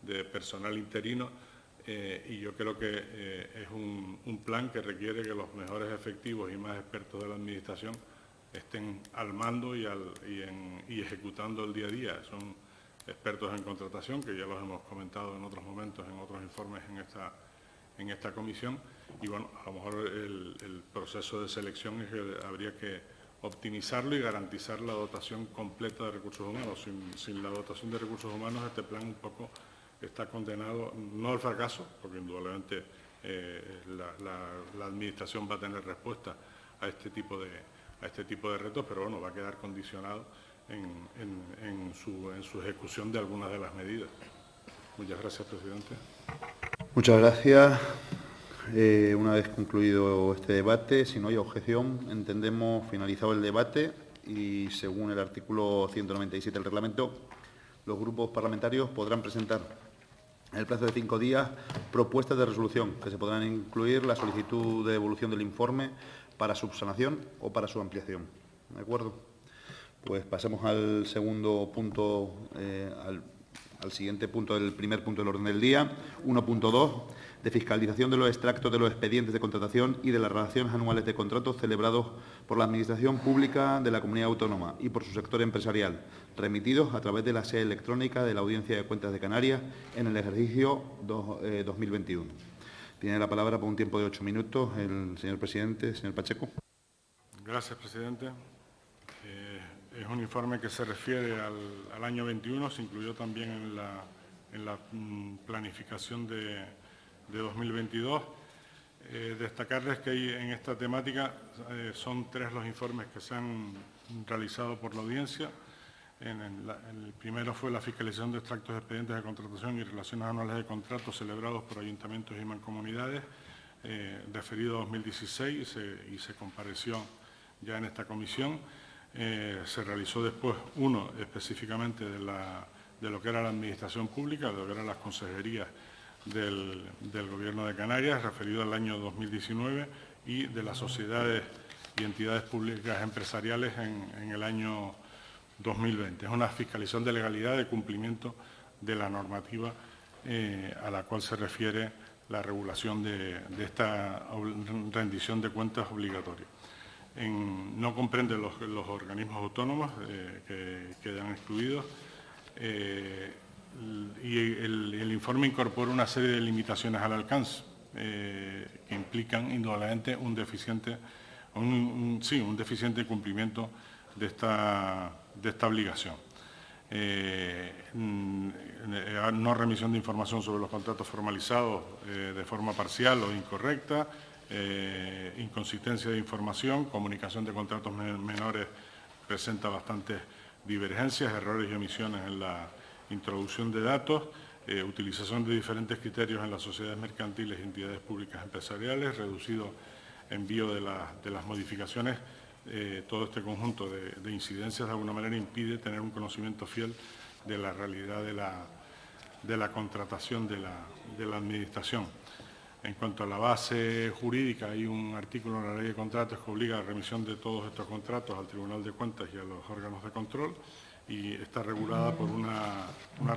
[SPEAKER 4] de personal interino, y yo creo que es un plan que requiere que los mejores efectivos y más expertos de la Administración estén al mando y ejecutando el día a día. Son expertos en contratación, que ya los hemos comentado en otros momentos, en otros informes en esta comisión, y bueno, a lo mejor el proceso de selección es que habría que optimizarlo y garantizar la dotación completa de recursos humanos. Sin la dotación de recursos humanos, este plan un poco está condenado, no al fracaso, porque indudablemente la Administración va a tener respuesta a este tipo de retos, pero bueno, va a quedar condicionado en su ejecución de algunas de las medidas. Muchas gracias, presidente.
[SPEAKER 1] Muchas gracias. Una vez concluido este debate, si no hay objeción, entendemos finalizado el debate y, según el artículo 197 del reglamento, los grupos parlamentarios podrán presentar en el plazo de 5 días propuestas de resolución, que se podrán incluir la solicitud de devolución del informe para subsanación o para su ampliación. ¿De acuerdo? Pues pasemos al segundo punto, al siguiente punto, del primer punto del orden del día, 1.2, de fiscalización de los extractos de los expedientes de contratación y de las relaciones anuales de contratos celebrados por la Administración Pública de la Comunidad Autónoma y por su sector empresarial, remitidos a través de la sede electrónica de la Audiencia de Cuentas de Canarias en el ejercicio 2021. Tiene la palabra por un tiempo de 8 minutos el señor presidente, señor Pacheco.
[SPEAKER 4] Gracias, presidente. Es un informe que se refiere al año 21, se incluyó también en la planificación de 2022. Destacarles que en esta temática son 3 los informes que se han realizado por la audiencia. El primero fue la fiscalización de extractos de expedientes de contratación y relaciones anuales de contratos celebrados por ayuntamientos y mancomunidades, referido a 2016, y se compareció ya en esta comisión. Se realizó después uno específicamente de lo que era la Administración Pública, de lo que eran las consejerías del Gobierno de Canarias, referido al año 2019, y de las sociedades y entidades públicas empresariales en el año 2020. Es una fiscalización de legalidad de cumplimiento de la normativa a la cual se refiere la regulación de esta rendición de cuentas obligatoria. No comprende los organismos autónomos que quedan excluidos y el informe incorpora una serie de limitaciones al alcance que implican indudablemente un deficiente cumplimiento de esta obligación. No remisión de información sobre los contratos formalizados de forma parcial o incorrecta, inconsistencia de información, comunicación de contratos menores presenta bastantes divergencias, errores y omisiones en la introducción de datos, utilización de diferentes criterios en las sociedades mercantiles y entidades públicas empresariales, reducido envío de las modificaciones. Todo este conjunto de incidencias de alguna manera impide tener un conocimiento fiel de la realidad de la contratación de la Administración. En cuanto a la base jurídica, hay un artículo en la Ley de Contratos que obliga a la remisión de todos estos contratos al Tribunal de Cuentas y a los órganos de control, y está regulada por una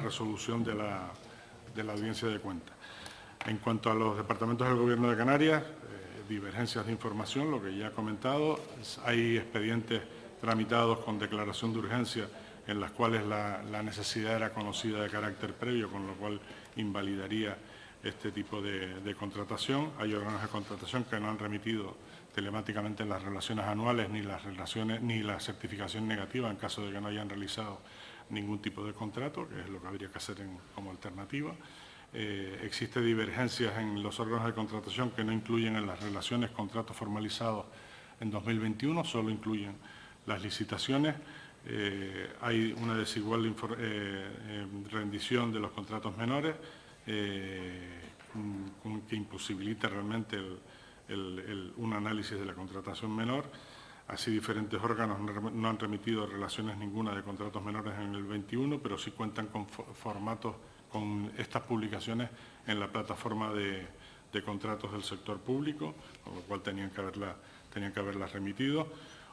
[SPEAKER 4] resolución de la Audiencia de Cuentas. En cuanto a los departamentos del Gobierno de Canarias, divergencias de información, lo que ya he comentado. Hay expedientes tramitados con declaración de urgencia en las cuales la necesidad era conocida de carácter previo, con lo cual invalidaría este tipo de contratación. Hay órganos de contratación que no han remitido telemáticamente las relaciones anuales ni la certificación negativa en caso de que no hayan realizado ningún tipo de contrato, que es lo que habría que hacer como alternativa. Existen divergencias en los órganos de contratación que no incluyen en las relaciones contratos formalizados en 2021, solo incluyen las licitaciones. Hay una desigual rendición de los contratos menores que imposibilita realmente un análisis de la contratación menor. Así, diferentes órganos no han remitido relaciones ninguna de contratos menores en el 21, pero sí cuentan con formatos con estas publicaciones en la plataforma de contratos del sector público, con lo cual tenían que haberlas remitido.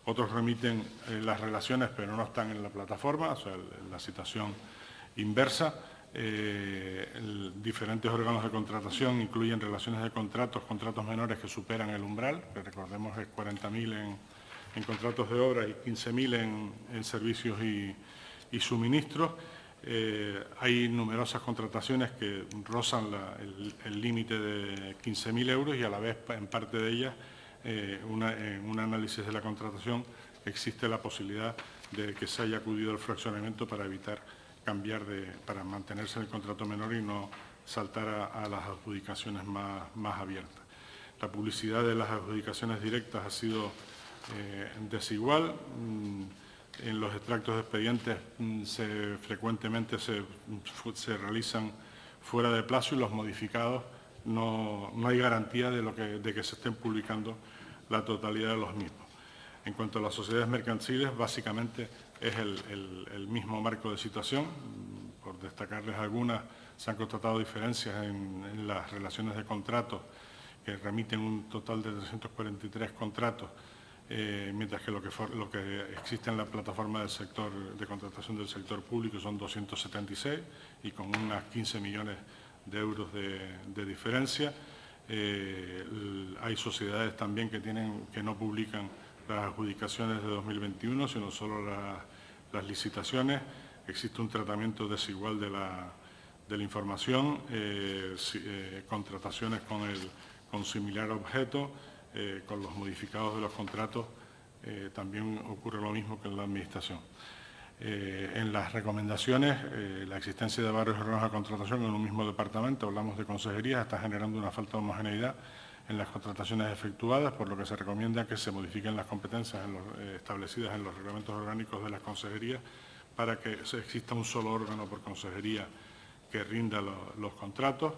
[SPEAKER 4] Otros remiten las relaciones, pero no están en la plataforma, o sea, la situación inversa. Diferentes órganos de contratación incluyen relaciones de contratos menores que superan el umbral, que recordemos es 40.000 en contratos de obra y 15.000 en servicios y suministros. Hay numerosas contrataciones que rozan el límite de 15.000 euros y a la vez, en parte de ellas, en un análisis de la contratación existe la posibilidad de que se haya acudido al fraccionamiento para evitar para mantenerse en el contrato menor y no saltar a las adjudicaciones más abiertas. La publicidad de las adjudicaciones directas ha sido desigual. En los extractos de expedientes frecuentemente se realizan fuera de plazo y los modificados no hay garantía de que se estén publicando la totalidad de los mismos. En cuanto a las sociedades mercantiles, básicamente es el mismo marco de situación. Por destacarles algunas, se han constatado diferencias en las relaciones de contratos que remiten un total de 343 contratos, mientras que lo que existe en la plataforma del sector de contratación del sector público son 276 y con unas 15 millones de euros de diferencia. Hay sociedades también que no publican las adjudicaciones de 2021, sino solo las licitaciones. Existe un tratamiento desigual de la información, contrataciones con similar objeto, con los modificados de los contratos, también ocurre lo mismo que en la Administración. En las recomendaciones, la existencia de varios órganos de contratación en un mismo departamento, hablamos de consejerías, está generando una falta de homogeneidad en las contrataciones efectuadas, por lo que se recomienda que se modifiquen las competencias establecidas en los reglamentos orgánicos de las consejerías para que exista un solo órgano por consejería que rinda los contratos.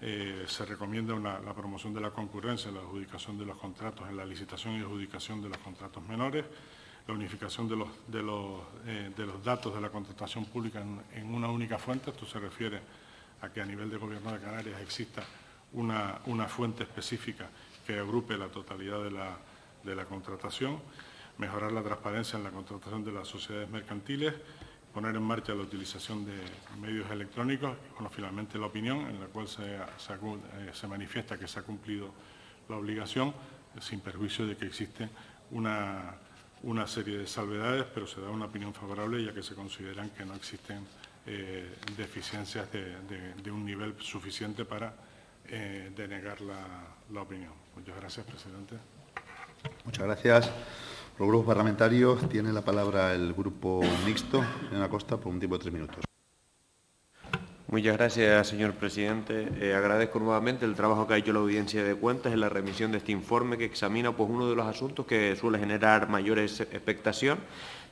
[SPEAKER 4] Se recomienda la promoción de la concurrencia en la adjudicación de los contratos, en la licitación y adjudicación de los contratos menores, la unificación de los datos de la contratación pública en una única fuente. Esto se refiere a que a nivel de Gobierno de Canarias exista una fuente específica que agrupe la totalidad de la contratación. mejorar la transparencia en la contratación de las sociedades mercantiles, poner en marcha la utilización de medios electrónicos, y bueno, finalmente la opinión en la cual se manifiesta que se ha cumplido la obligación, sin perjuicio de que existe una serie de salvedades, pero se da una opinión favorable ya que se consideran que no existen deficiencias de un nivel suficiente para denegar la opinión. Muchas gracias, presidente.
[SPEAKER 1] Muchas gracias. Los grupos parlamentarios, tiene la palabra el Grupo Mixto. Señora Costa, por un tiempo de 3 minutos.
[SPEAKER 5] Muchas gracias, señor presidente. Agradezco nuevamente el trabajo que ha hecho la Audiencia de Cuentas en la remisión de este informe que examina pues, uno de los asuntos que suele generar mayor expectación,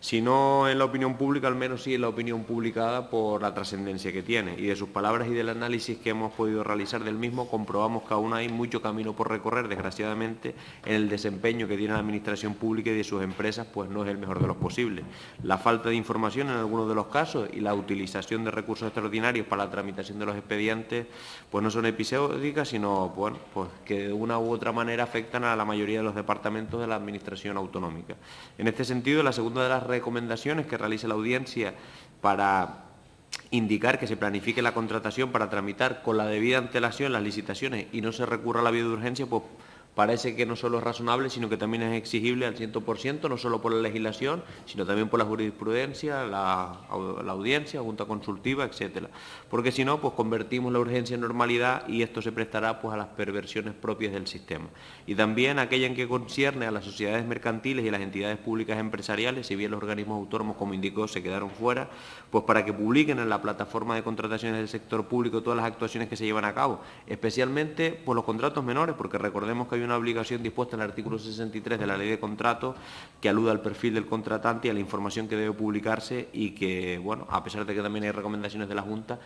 [SPEAKER 5] si no en la opinión pública, al menos sí en la opinión publicada por la trascendencia que tiene. Y de sus palabras y del análisis que hemos podido realizar del mismo, comprobamos que aún hay mucho camino por recorrer, desgraciadamente, en el desempeño que tiene la Administración pública y de sus empresas, pues no es el mejor de los posibles. La falta de información en algunos de los casos y la utilización de recursos extraordinarios para la tramitación de los expedientes, pues no son episódicas, sino bueno, pues que de una u otra manera afectan a la mayoría de los departamentos de la Administración autonómica. En este sentido, la segunda de las recomendaciones que realiza la Audiencia para indicar que se planifique la contratación para tramitar con la debida antelación las licitaciones y no se recurra a la vía de urgencia, pues parece que no solo es razonable, sino que también es exigible al 100%, no solo por la legislación, sino también por la jurisprudencia, la audiencia, junta consultiva, etcétera. Porque si no, pues convertimos la urgencia en normalidad y esto se prestará pues, a las perversiones propias del sistema. Y también aquella en que concierne a las sociedades mercantiles y las entidades públicas empresariales, si bien los organismos autónomos, como indicó, se quedaron fuera, pues para que publiquen en la plataforma de contrataciones del sector público todas las actuaciones que se llevan a cabo, especialmente por los contratos menores, porque recordemos que hay una obligación dispuesta en el artículo 63 de la Ley de Contratos que alude al perfil del contratante y a la información que debe publicarse y que, bueno, a pesar de que también hay recomendaciones de la Junta,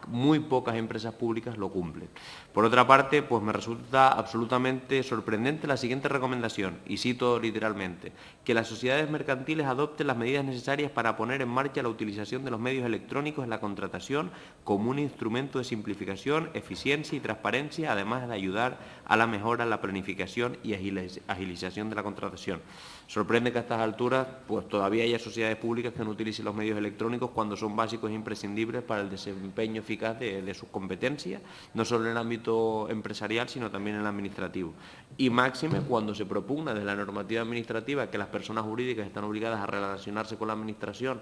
[SPEAKER 5] muy pocas empresas públicas lo cumplen. Por otra parte, pues me resulta absolutamente sorprendente la siguiente recomendación, y cito literalmente, que las sociedades mercantiles adopten las medidas necesarias para poner en marcha la utilización de los medios electrónicos en la contratación como un instrumento de simplificación, eficiencia y transparencia, además de ayudar a la mejora en la planificación y agilización de la contratación. Sorprende que a estas alturas pues, todavía haya sociedades públicas que no utilicen los medios electrónicos cuando son básicos e imprescindibles para el desempeño eficaz de sus competencias, no solo en el ámbito empresarial, sino también en el administrativo. Y máxime cuando se propugna desde la normativa administrativa que las personas jurídicas están obligadas a relacionarse con la Administración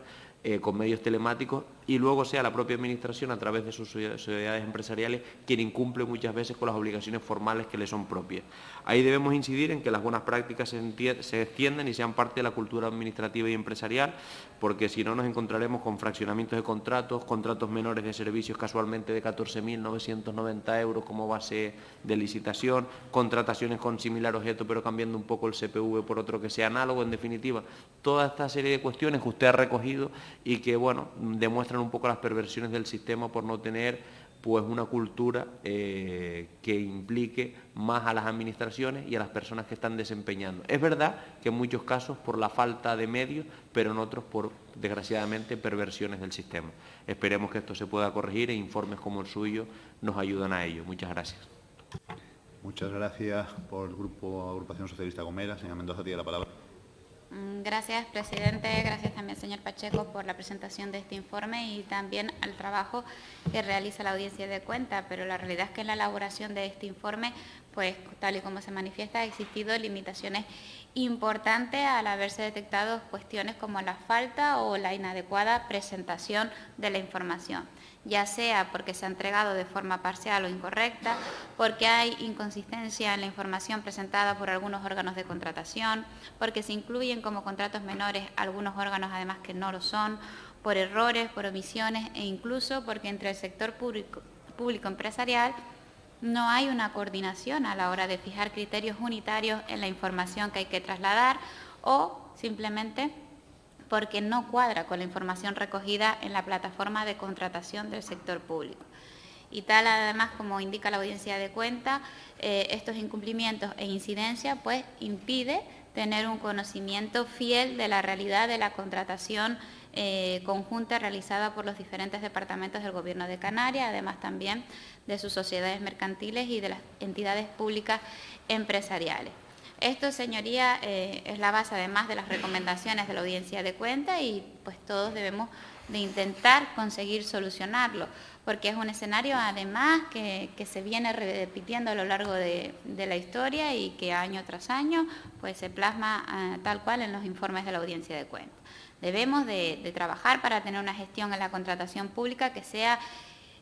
[SPEAKER 5] con medios telemáticos y luego sea la propia Administración a través de sus sociedades empresariales quien incumple muchas veces con las obligaciones formales que le son propias. Ahí debemos incidir en que las buenas prácticas se extiendan y sean parte de la cultura administrativa y empresarial, porque si no nos encontraremos con fraccionamientos de contratos, contratos menores de servicios casualmente de 14.990 euros como base de licitación, contrataciones con similar objeto pero cambiando un poco el CPV por otro que sea análogo, en definitiva, toda esta serie de cuestiones que usted ha recogido y que, bueno, demuestran un poco las perversiones del sistema por no tener pues una cultura que implique más a las administraciones y a las personas que están desempeñando. Es verdad que en muchos casos por la falta de medios, pero en otros por, desgraciadamente, perversiones del sistema. Esperemos que esto se pueda corregir e informes como el suyo nos ayudan a ello. Muchas gracias.
[SPEAKER 1] Muchas gracias por el Grupo Agrupación Socialista Gomera. Señora Mendoza, tiene la palabra.
[SPEAKER 6] Gracias, presidente. Gracias también, señor Pacheco, por la presentación de este informe y también al trabajo que realiza la Audiencia de Cuentas. Pero la realidad es que en la elaboración de este informe, pues tal y como se manifiesta, ha existido limitaciones importantes al haberse detectado cuestiones como la falta o la inadecuada presentación de la información, ya sea porque se ha entregado de forma parcial o incorrecta, porque hay inconsistencia en la información presentada por algunos órganos de contratación, porque se incluyen como contratos menores algunos órganos además que no lo son, por errores, por omisiones e incluso porque entre el sector público empresarial no hay una coordinación a la hora de fijar criterios unitarios en la información que hay que trasladar o simplemente porque no cuadra con la información recogida en la plataforma de contratación del sector público. Y tal, además, como indica la Audiencia de Cuentas, estos incumplimientos e incidencias pues impide tener un conocimiento fiel de la realidad de la contratación conjunta realizada por los diferentes departamentos del Gobierno de Canarias, además también de sus sociedades mercantiles y de las entidades públicas empresariales. Esto, señoría, es la base además de las recomendaciones de la Audiencia de Cuentas y pues todos debemos de intentar conseguir solucionarlo, porque es un escenario además que se viene repitiendo a lo largo de la historia y que año tras año pues se plasma tal cual en los informes de la Audiencia de Cuentas. Debemos de trabajar para tener una gestión en la contratación pública que sea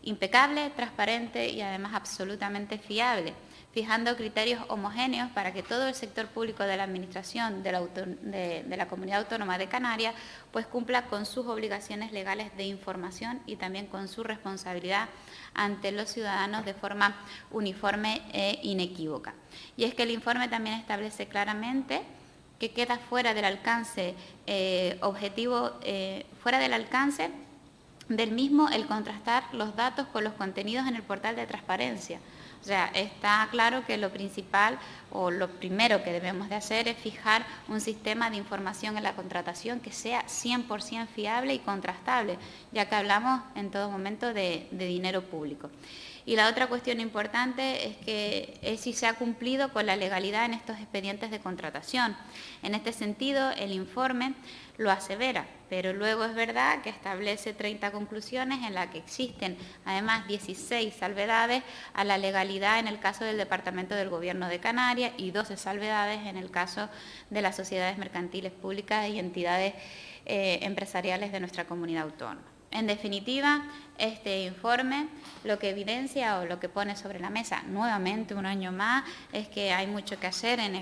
[SPEAKER 6] impecable, transparente y además absolutamente fiable, fijando criterios homogéneos para que todo el sector público de la Administración de la Comunidad Autónoma de Canarias pues cumpla con sus obligaciones legales de información y también con su responsabilidad ante los ciudadanos de forma uniforme e inequívoca. Y es que el informe también establece claramente que queda fuera del alcance fuera del alcance del mismo el contrastar los datos con los contenidos en el portal de transparencia. O sea, está claro que lo principal o lo primero que debemos de hacer es fijar un sistema de información en la contratación que sea 100% fiable y contrastable, ya que hablamos en todo momento de dinero público. Y la otra cuestión importante es si se ha cumplido con la legalidad en estos expedientes de contratación. En este sentido, el informe lo asevera, pero luego es verdad que establece 30 conclusiones en las que existen además 16 salvedades a la legalidad en el caso del Departamento del Gobierno de Canarias y 12 salvedades en el caso de las sociedades mercantiles públicas y entidades empresariales de nuestra comunidad autónoma. En definitiva, este informe lo que evidencia o lo que pone sobre la mesa nuevamente un año más es que hay mucho que hacer en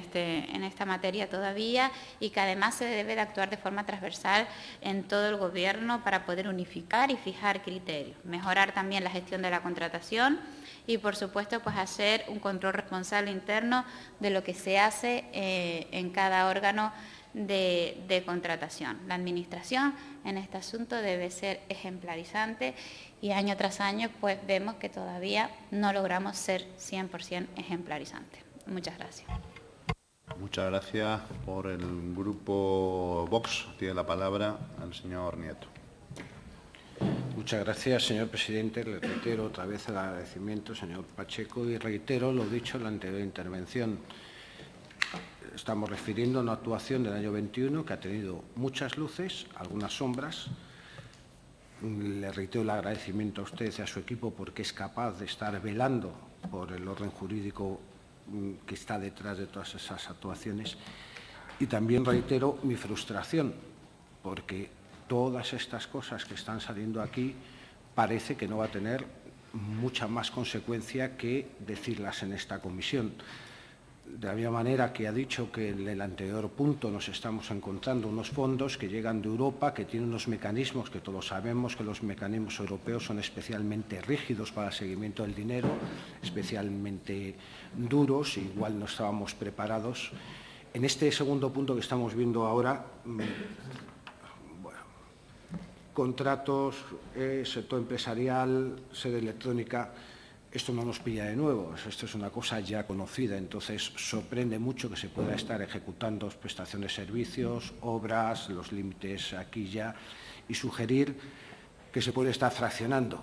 [SPEAKER 6] esta materia todavía y que además se debe de actuar de forma transversal en todo el Gobierno para poder unificar y fijar criterios, mejorar también la gestión de la contratación y, por supuesto, pues hacer un control responsable interno de lo que se hace en cada órgano de contratación. La Administración en este asunto debe ser ejemplarizante y año tras año pues vemos que todavía no logramos ser 100% ejemplarizantes. Muchas gracias.
[SPEAKER 1] Muchas gracias. Por el grupo Vox tiene la palabra el señor Nieto.
[SPEAKER 7] Muchas gracias, señor presidente. Le reitero otra vez el agradecimiento, señor Pacheco, y reitero lo dicho en la anterior intervención. Estamos refiriendo a una actuación del año 21 que ha tenido muchas luces, algunas sombras. Le reitero el agradecimiento a usted y a su equipo porque es capaz de estar velando por el orden jurídico que está detrás de todas esas actuaciones. Y también reitero mi frustración porque todas estas cosas que están saliendo aquí parece que no va a tener mucha más consecuencia que decirlas en esta comisión. De la misma manera que ha dicho que en el anterior punto nos estamos encontrando unos fondos que llegan de Europa, que tienen unos mecanismos, que todos sabemos que los mecanismos europeos son especialmente rígidos para el seguimiento del dinero, especialmente duros, igual no estábamos preparados. En este segundo punto que estamos viendo ahora, contratos, sector empresarial, sede electrónica. Esto no nos pilla de nuevo, esto es una cosa ya conocida, entonces sorprende mucho que se pueda estar ejecutando prestación de servicios, obras, los límites aquí ya, y sugerir que se puede estar fraccionando.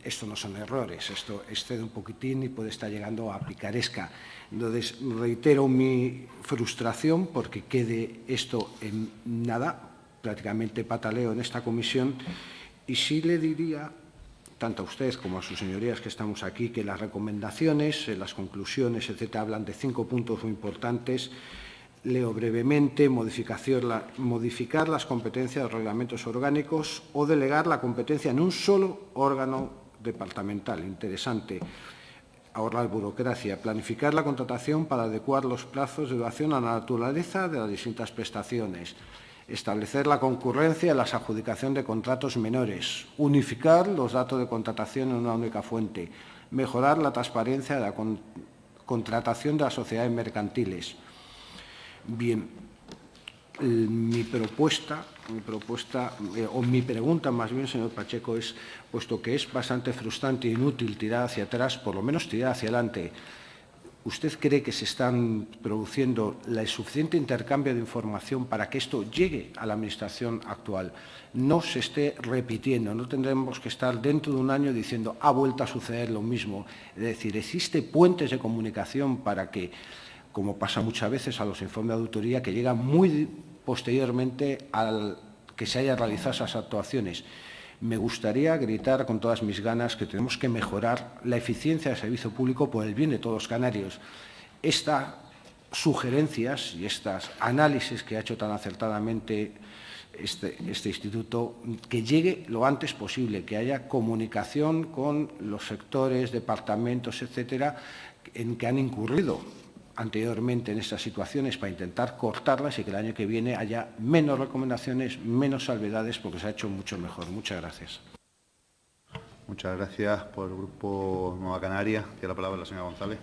[SPEAKER 7] Esto no son errores, esto excede un poquitín y puede estar llegando a picaresca. Entonces, reitero mi frustración porque quede esto en nada, prácticamente pataleo en esta comisión, y sí le diría tanto a usted como a sus señorías que estamos aquí, que las recomendaciones, las conclusiones, etcétera, hablan de 5 puntos muy importantes. Leo brevemente: modificar las competencias de los reglamentos orgánicos o delegar la competencia en un solo órgano departamental. Interesante. Ahorrar burocracia. Planificar la contratación para adecuar los plazos de duración a la naturaleza de las distintas prestaciones. Establecer la concurrencia en la adjudicación de contratos menores, unificar los datos de contratación en una única fuente, mejorar la transparencia de la contratación de las sociedades mercantiles. Bien, mi pregunta más bien, señor Pacheco, es, puesto que es bastante frustrante e inútil tirar hacia atrás, por lo menos tirar hacia adelante, ¿usted cree que se están produciendo el suficiente intercambio de información para que esto llegue a la Administración actual? No se esté repitiendo, no tendremos que estar dentro de un año diciendo ha vuelto a suceder lo mismo. Es decir, existe puentes de comunicación para que como pasa muchas veces, a los informes de auditoría que llegan muy posteriormente al que se hayan realizado esas actuaciones. Me gustaría gritar con todas mis ganas que tenemos que mejorar la eficiencia del servicio público por el bien de todos los canarios. Estas sugerencias y estos análisis que ha hecho tan acertadamente este instituto, que llegue lo antes posible, que haya comunicación con los sectores, departamentos, etcétera, en que han incurrido anteriormente en estas situaciones para intentar cortarlas y que el año que viene haya menos recomendaciones, menos salvedades, porque se ha hecho mucho mejor. Muchas gracias.
[SPEAKER 1] Muchas gracias. Por el Grupo Nueva Canaria, tiene la palabra la señora González.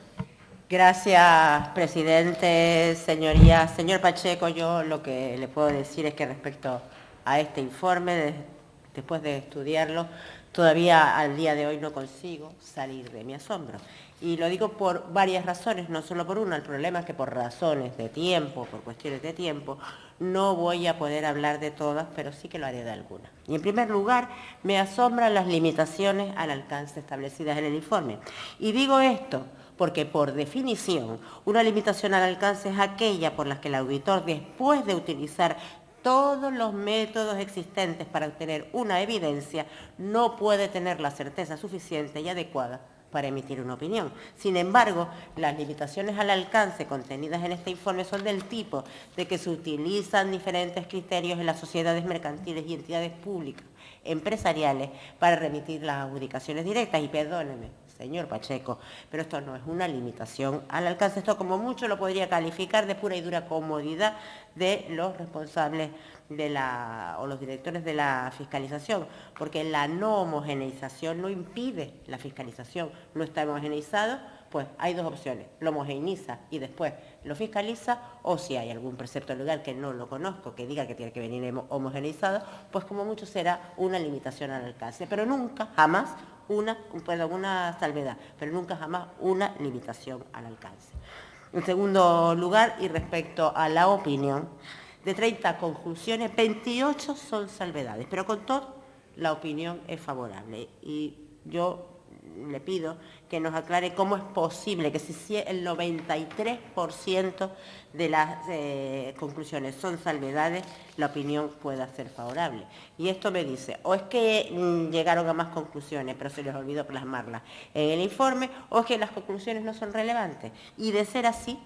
[SPEAKER 8] Gracias, presidente, señorías. Señor Pacheco, yo lo que le puedo decir es que respecto a este informe, después de estudiarlo, todavía al día de hoy no consigo salir de mi asombro. Y lo digo por varias razones, no solo por una. El problema es que por razones de tiempo, por cuestiones de tiempo, no voy a poder hablar de todas, pero sí que lo haré de algunas. Y en primer lugar, me asombran las limitaciones al alcance establecidas en el informe. Y digo esto porque, por definición, una limitación al alcance es aquella por la que el auditor, después de utilizar todos los métodos existentes para obtener una evidencia, no puede tener la certeza suficiente y adecuada para emitir una opinión. Sin embargo, las limitaciones al alcance contenidas en este informe son del tipo de que se utilizan diferentes criterios en las sociedades mercantiles y entidades públicas, empresariales, para remitir las adjudicaciones directas. Y perdóneme, señor Pacheco, pero esto no es una limitación al alcance. Esto, como mucho, lo podría calificar de pura y dura comodidad de los responsables o los directores de la fiscalización, porque la no homogeneización no impide la fiscalización. No está homogeneizado, pues hay dos opciones: lo homogeneiza y después lo fiscaliza, o si hay algún precepto legal que no lo conozco que diga que tiene que venir homogeneizado, pues como mucho será una limitación al alcance, pero nunca, jamás, una salvedad, pero nunca jamás una limitación al alcance. En segundo lugar, y respecto a la opinión, de 30 conclusiones, 28 son salvedades, pero con todo la opinión es favorable. Y yo le pido que nos aclare cómo es posible que, si el 93% de las conclusiones son salvedades, la opinión pueda ser favorable. Y esto me dice, o es que llegaron a más conclusiones, pero se les olvidó plasmarlas en el informe, o es que las conclusiones no son relevantes. Y de ser así,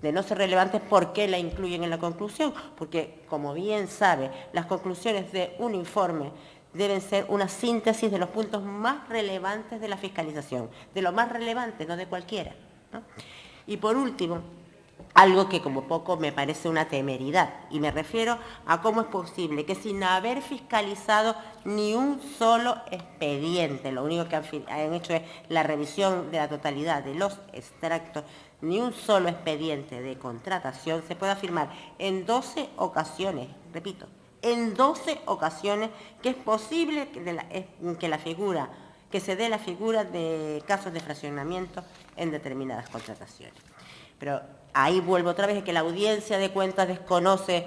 [SPEAKER 8] de no ser relevantes, ¿por qué la incluyen en la conclusión? Porque, como bien sabe, las conclusiones de un informe deben ser una síntesis de los puntos más relevantes de la fiscalización, de lo más relevante, no de cualquiera, ¿no? Y por último, algo que como poco me parece una temeridad, y me refiero a cómo es posible que, sin haber fiscalizado ni un solo expediente, lo único que han hecho es la revisión de la totalidad de los extractos, ni un solo expediente de contratación, se puede afirmar en 12 ocasiones, repito, en 12 ocasiones, que es posible que se dé la figura de casos de fraccionamiento en determinadas contrataciones. Pero ahí vuelvo otra vez, es que la Audiencia de Cuentas desconoce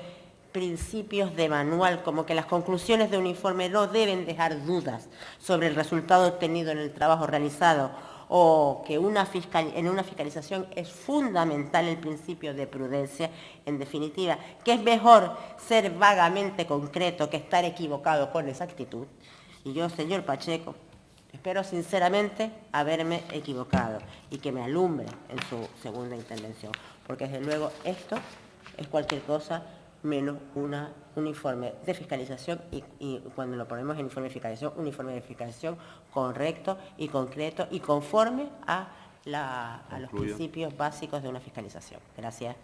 [SPEAKER 8] principios de manual, como que las conclusiones de un informe no deben dejar dudas sobre el resultado obtenido en el trabajo realizado, o que en una fiscalización es fundamental el principio de prudencia. En definitiva, que es mejor ser vagamente concreto que estar equivocado con exactitud. Y yo, señor Pacheco, espero sinceramente haberme equivocado y que me alumbre en su segunda intervención, porque desde luego esto es cualquier cosa menos un informe de fiscalización, y cuando lo ponemos en informe de fiscalización, un informe de fiscalización correcto y concreto y conforme a los principios básicos de una fiscalización. Gracias.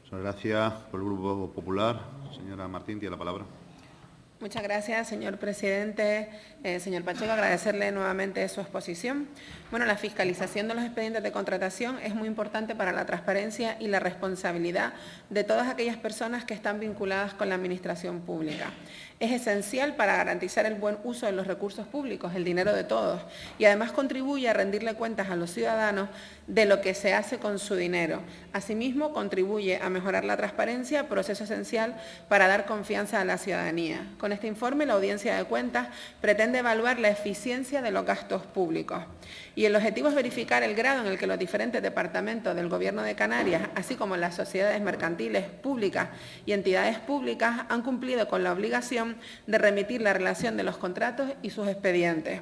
[SPEAKER 1] Muchas gracias. Por el Grupo Popular, señora Martín, tiene la palabra.
[SPEAKER 9] Muchas gracias, señor presidente. Señor Pacheco, agradecerle nuevamente su exposición. Bueno, la fiscalización de los expedientes de contratación es muy importante para la transparencia y la responsabilidad de todas aquellas personas que están vinculadas con la administración pública. Es esencial para garantizar el buen uso de los recursos públicos, el dinero de todos, y además contribuye a rendirle cuentas a los ciudadanos de lo que se hace con su dinero. Asimismo, contribuye a mejorar la transparencia, proceso esencial para dar confianza a la ciudadanía. Con este informe, la Audiencia de Cuentas pretende evaluar la eficiencia de los gastos públicos y el objetivo es verificar el grado en el que los diferentes departamentos del Gobierno de Canarias, así como las sociedades mercantiles públicas y entidades públicas, han cumplido con la obligación de remitir la relación de los contratos y sus expedientes.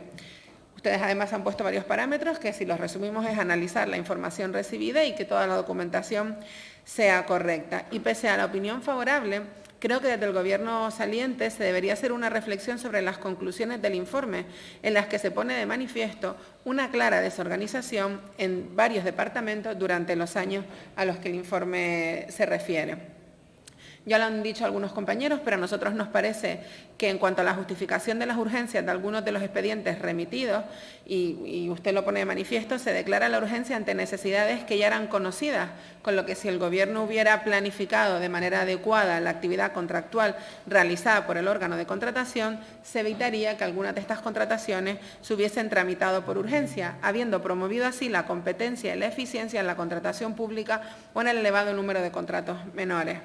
[SPEAKER 9] Ustedes además han puesto varios parámetros que, si los resumimos, es analizar la información recibida y que toda la documentación sea correcta. Y pese a la opinión favorable, creo que desde el Gobierno saliente se debería hacer una reflexión sobre las conclusiones del informe, en las que se pone de manifiesto una clara desorganización en varios departamentos durante los años a los que el informe se refiere. Ya lo han dicho algunos compañeros, pero a nosotros nos parece que en cuanto a la justificación de las urgencias de algunos de los expedientes remitidos, y usted lo pone de manifiesto, se declara la urgencia ante necesidades que ya eran conocidas, con lo que si el Gobierno hubiera planificado de manera adecuada la actividad contractual realizada por el órgano de contratación, se evitaría que algunas de estas contrataciones se hubiesen tramitado por urgencia, habiendo promovido así la competencia y la eficiencia en la contratación pública o en el elevado número de contratos menores.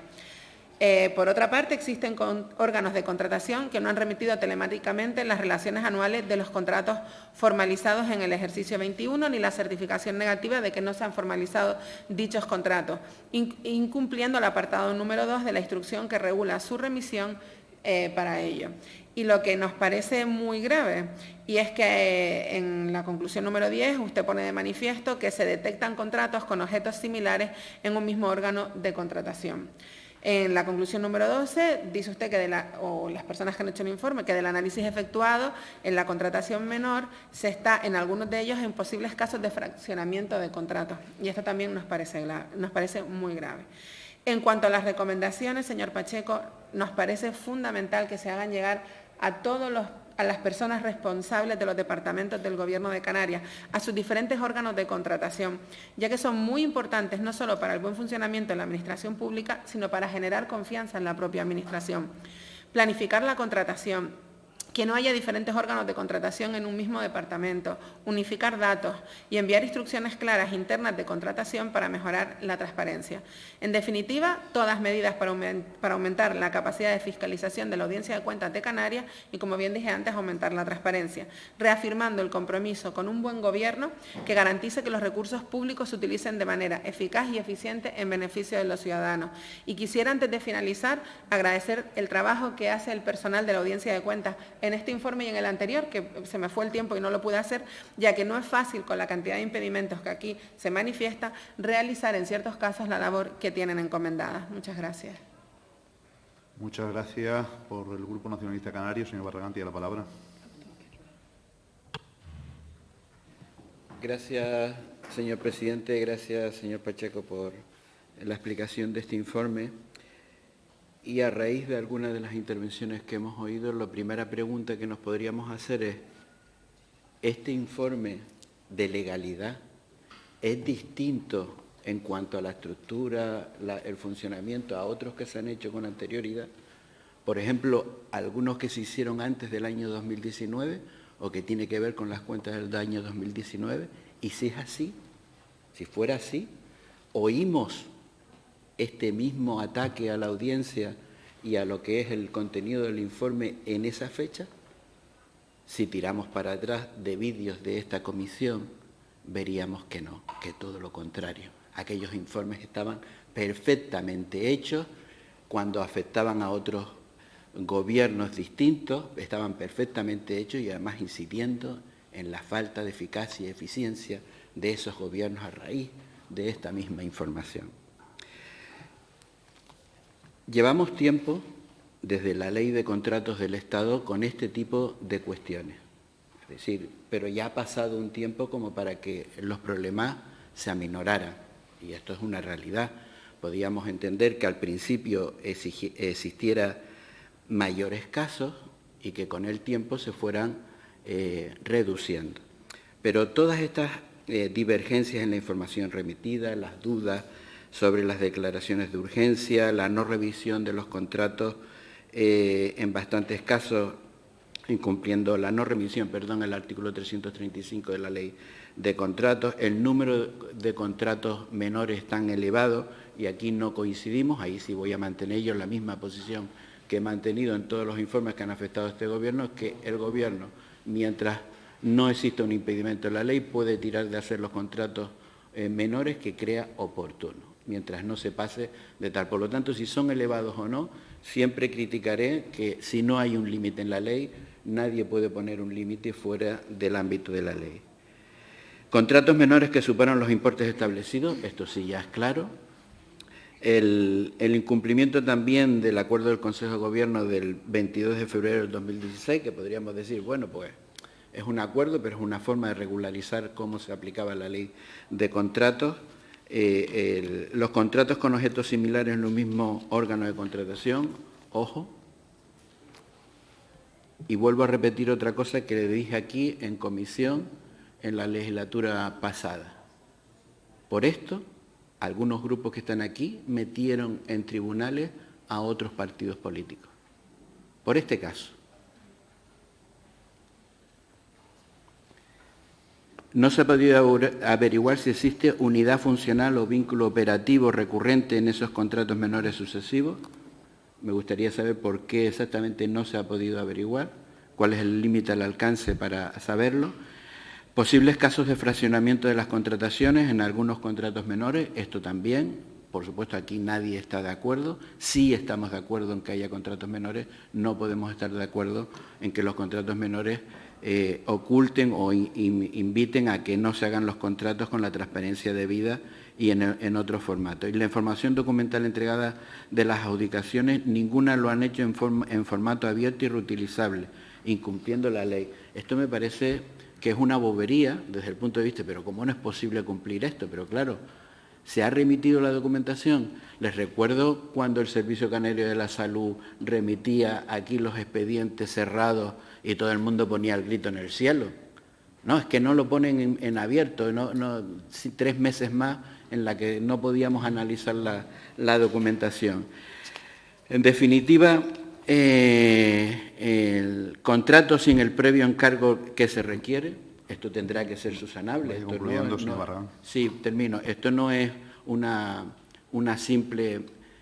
[SPEAKER 9] Por otra parte, existen órganos de contratación que no han remitido telemáticamente las relaciones anuales de los contratos formalizados en el ejercicio 21 ni la certificación negativa de que no se han formalizado dichos contratos, incumpliendo el apartado número 2 de la instrucción que regula su remisión para ello. Y lo que nos parece muy grave, y es que en la conclusión número 10 usted pone de manifiesto que se detectan contratos con objetos similares en un mismo órgano de contratación. En la conclusión número 12 dice usted que las personas que han hecho el informe, que del análisis efectuado en la contratación menor se está en algunos de ellos en posibles casos de fraccionamiento de contratos. Y esto también nos parece muy grave. En cuanto a las recomendaciones, señor Pacheco, nos parece fundamental que se hagan llegar a las personas responsables de los departamentos del Gobierno de Canarias, a sus diferentes órganos de contratación, ya que son muy importantes no solo para el buen funcionamiento de la Administración pública, sino para generar confianza en la propia Administración. Planificar la contratación, que no haya diferentes órganos de contratación en un mismo departamento, unificar datos y enviar instrucciones claras internas de contratación para mejorar la transparencia. En definitiva, todas medidas para aumentar la capacidad de fiscalización de la Audiencia de Cuentas de Canarias y, como bien dije antes, aumentar la transparencia, reafirmando el compromiso con un buen gobierno que garantice que los recursos públicos se utilicen de manera eficaz y eficiente en beneficio de los ciudadanos. Y quisiera, antes de finalizar, agradecer el trabajo que hace el personal de la Audiencia de Cuentas en este informe y en el anterior, que se me fue el tiempo y no lo pude hacer, ya que no es fácil, con la cantidad de impedimentos que aquí se manifiesta, realizar en ciertos casos la labor que tienen encomendada. Muchas gracias.
[SPEAKER 1] Muchas gracias. Por el Grupo Nacionalista Canario, señor Barragán, tiene la palabra.
[SPEAKER 11] Gracias, señor presidente. Gracias, señor Pacheco, por la explicación de este informe. Y a raíz de algunas de las intervenciones que hemos oído, la primera pregunta que nos podríamos hacer es, ¿este informe de legalidad es distinto en cuanto a la estructura, el funcionamiento, a otros que se han hecho con anterioridad? Por ejemplo, algunos que se hicieron antes del año 2019 o que tiene que ver con las cuentas del año 2019. Y si es así, si fuera así, oímos este mismo ataque a la audiencia y a lo que es el contenido del informe en esa fecha. Si tiramos para atrás de vídeos de esta comisión, veríamos que no, que todo lo contrario. Aquellos informes estaban perfectamente hechos cuando afectaban a otros gobiernos distintos, estaban perfectamente hechos y además incidiendo en la falta de eficacia y eficiencia de esos gobiernos a raíz de esta misma información. Llevamos tiempo, desde la Ley de Contratos del Estado, con este tipo de cuestiones. Es decir, pero ya ha pasado un tiempo como para que los problemas se aminoraran. Y esto es una realidad. Podíamos entender que al principio existiera mayores casos y que con el tiempo se fueran reduciendo. Pero todas estas divergencias en la información remitida, las dudas sobre las declaraciones de urgencia, la no revisión de los contratos, en bastantes casos incumpliendo la no remisión, el artículo 335 de la Ley de Contratos, el número de contratos menores tan elevado, y aquí no coincidimos, ahí sí voy a mantener yo la misma posición que he mantenido en todos los informes que han afectado a este Gobierno es que el Gobierno, mientras no exista un impedimento en la ley, puede tirar de hacer los contratos menores que crea oportuno, mientras no se pase de tal. Por lo tanto, si son elevados o no, siempre criticaré que si no hay un límite en la ley, nadie puede poner un límite fuera del ámbito de la ley. Contratos menores que superan los importes establecidos, esto sí ya es claro. El incumplimiento también del acuerdo del Consejo de Gobierno del 22 de febrero del 2016, que podríamos decir, bueno, pues es un acuerdo, pero es una forma de regularizar cómo se aplicaba la ley de contratos. Los contratos con objetos similares en los mismos órganos de contratación, ojo. Y vuelvo a repetir otra cosa que le dije aquí en comisión en la legislatura pasada. Por esto, algunos grupos que están aquí metieron en tribunales a otros partidos políticos. Por este caso. No se ha podido averiguar si existe unidad funcional o vínculo operativo recurrente en esos contratos menores sucesivos. Me gustaría saber por qué exactamente no se ha podido averiguar, cuál es el límite al alcance para saberlo. Posibles casos de fraccionamiento de las contrataciones en algunos contratos menores, esto también, por supuesto aquí nadie está de acuerdo, sí estamos de acuerdo en que haya contratos menores, no podemos estar de acuerdo en que los contratos menores oculten o inviten a que no se hagan los contratos con la transparencia debida y en otro formato. Y la información documental entregada de las adjudicaciones, ninguna lo han hecho en formato abierto y reutilizable, incumpliendo la ley. Esto me parece que es una bobería desde el punto de vista, pero ¿cómo no es posible cumplir esto? Pero claro, ¿se ha remitido la documentación? Les recuerdo cuando el Servicio Canario de la Salud remitía aquí los expedientes cerrados y todo el mundo ponía el grito en el cielo. No, es que no lo ponen en abierto, 3 meses más en la que no podíamos analizar la documentación. En definitiva, el contrato sin el previo encargo que se requiere, esto tendrá que ser subsanable. Esto
[SPEAKER 1] concluyendo, señor Barragán.
[SPEAKER 11] Sí, termino. Esto no es una simple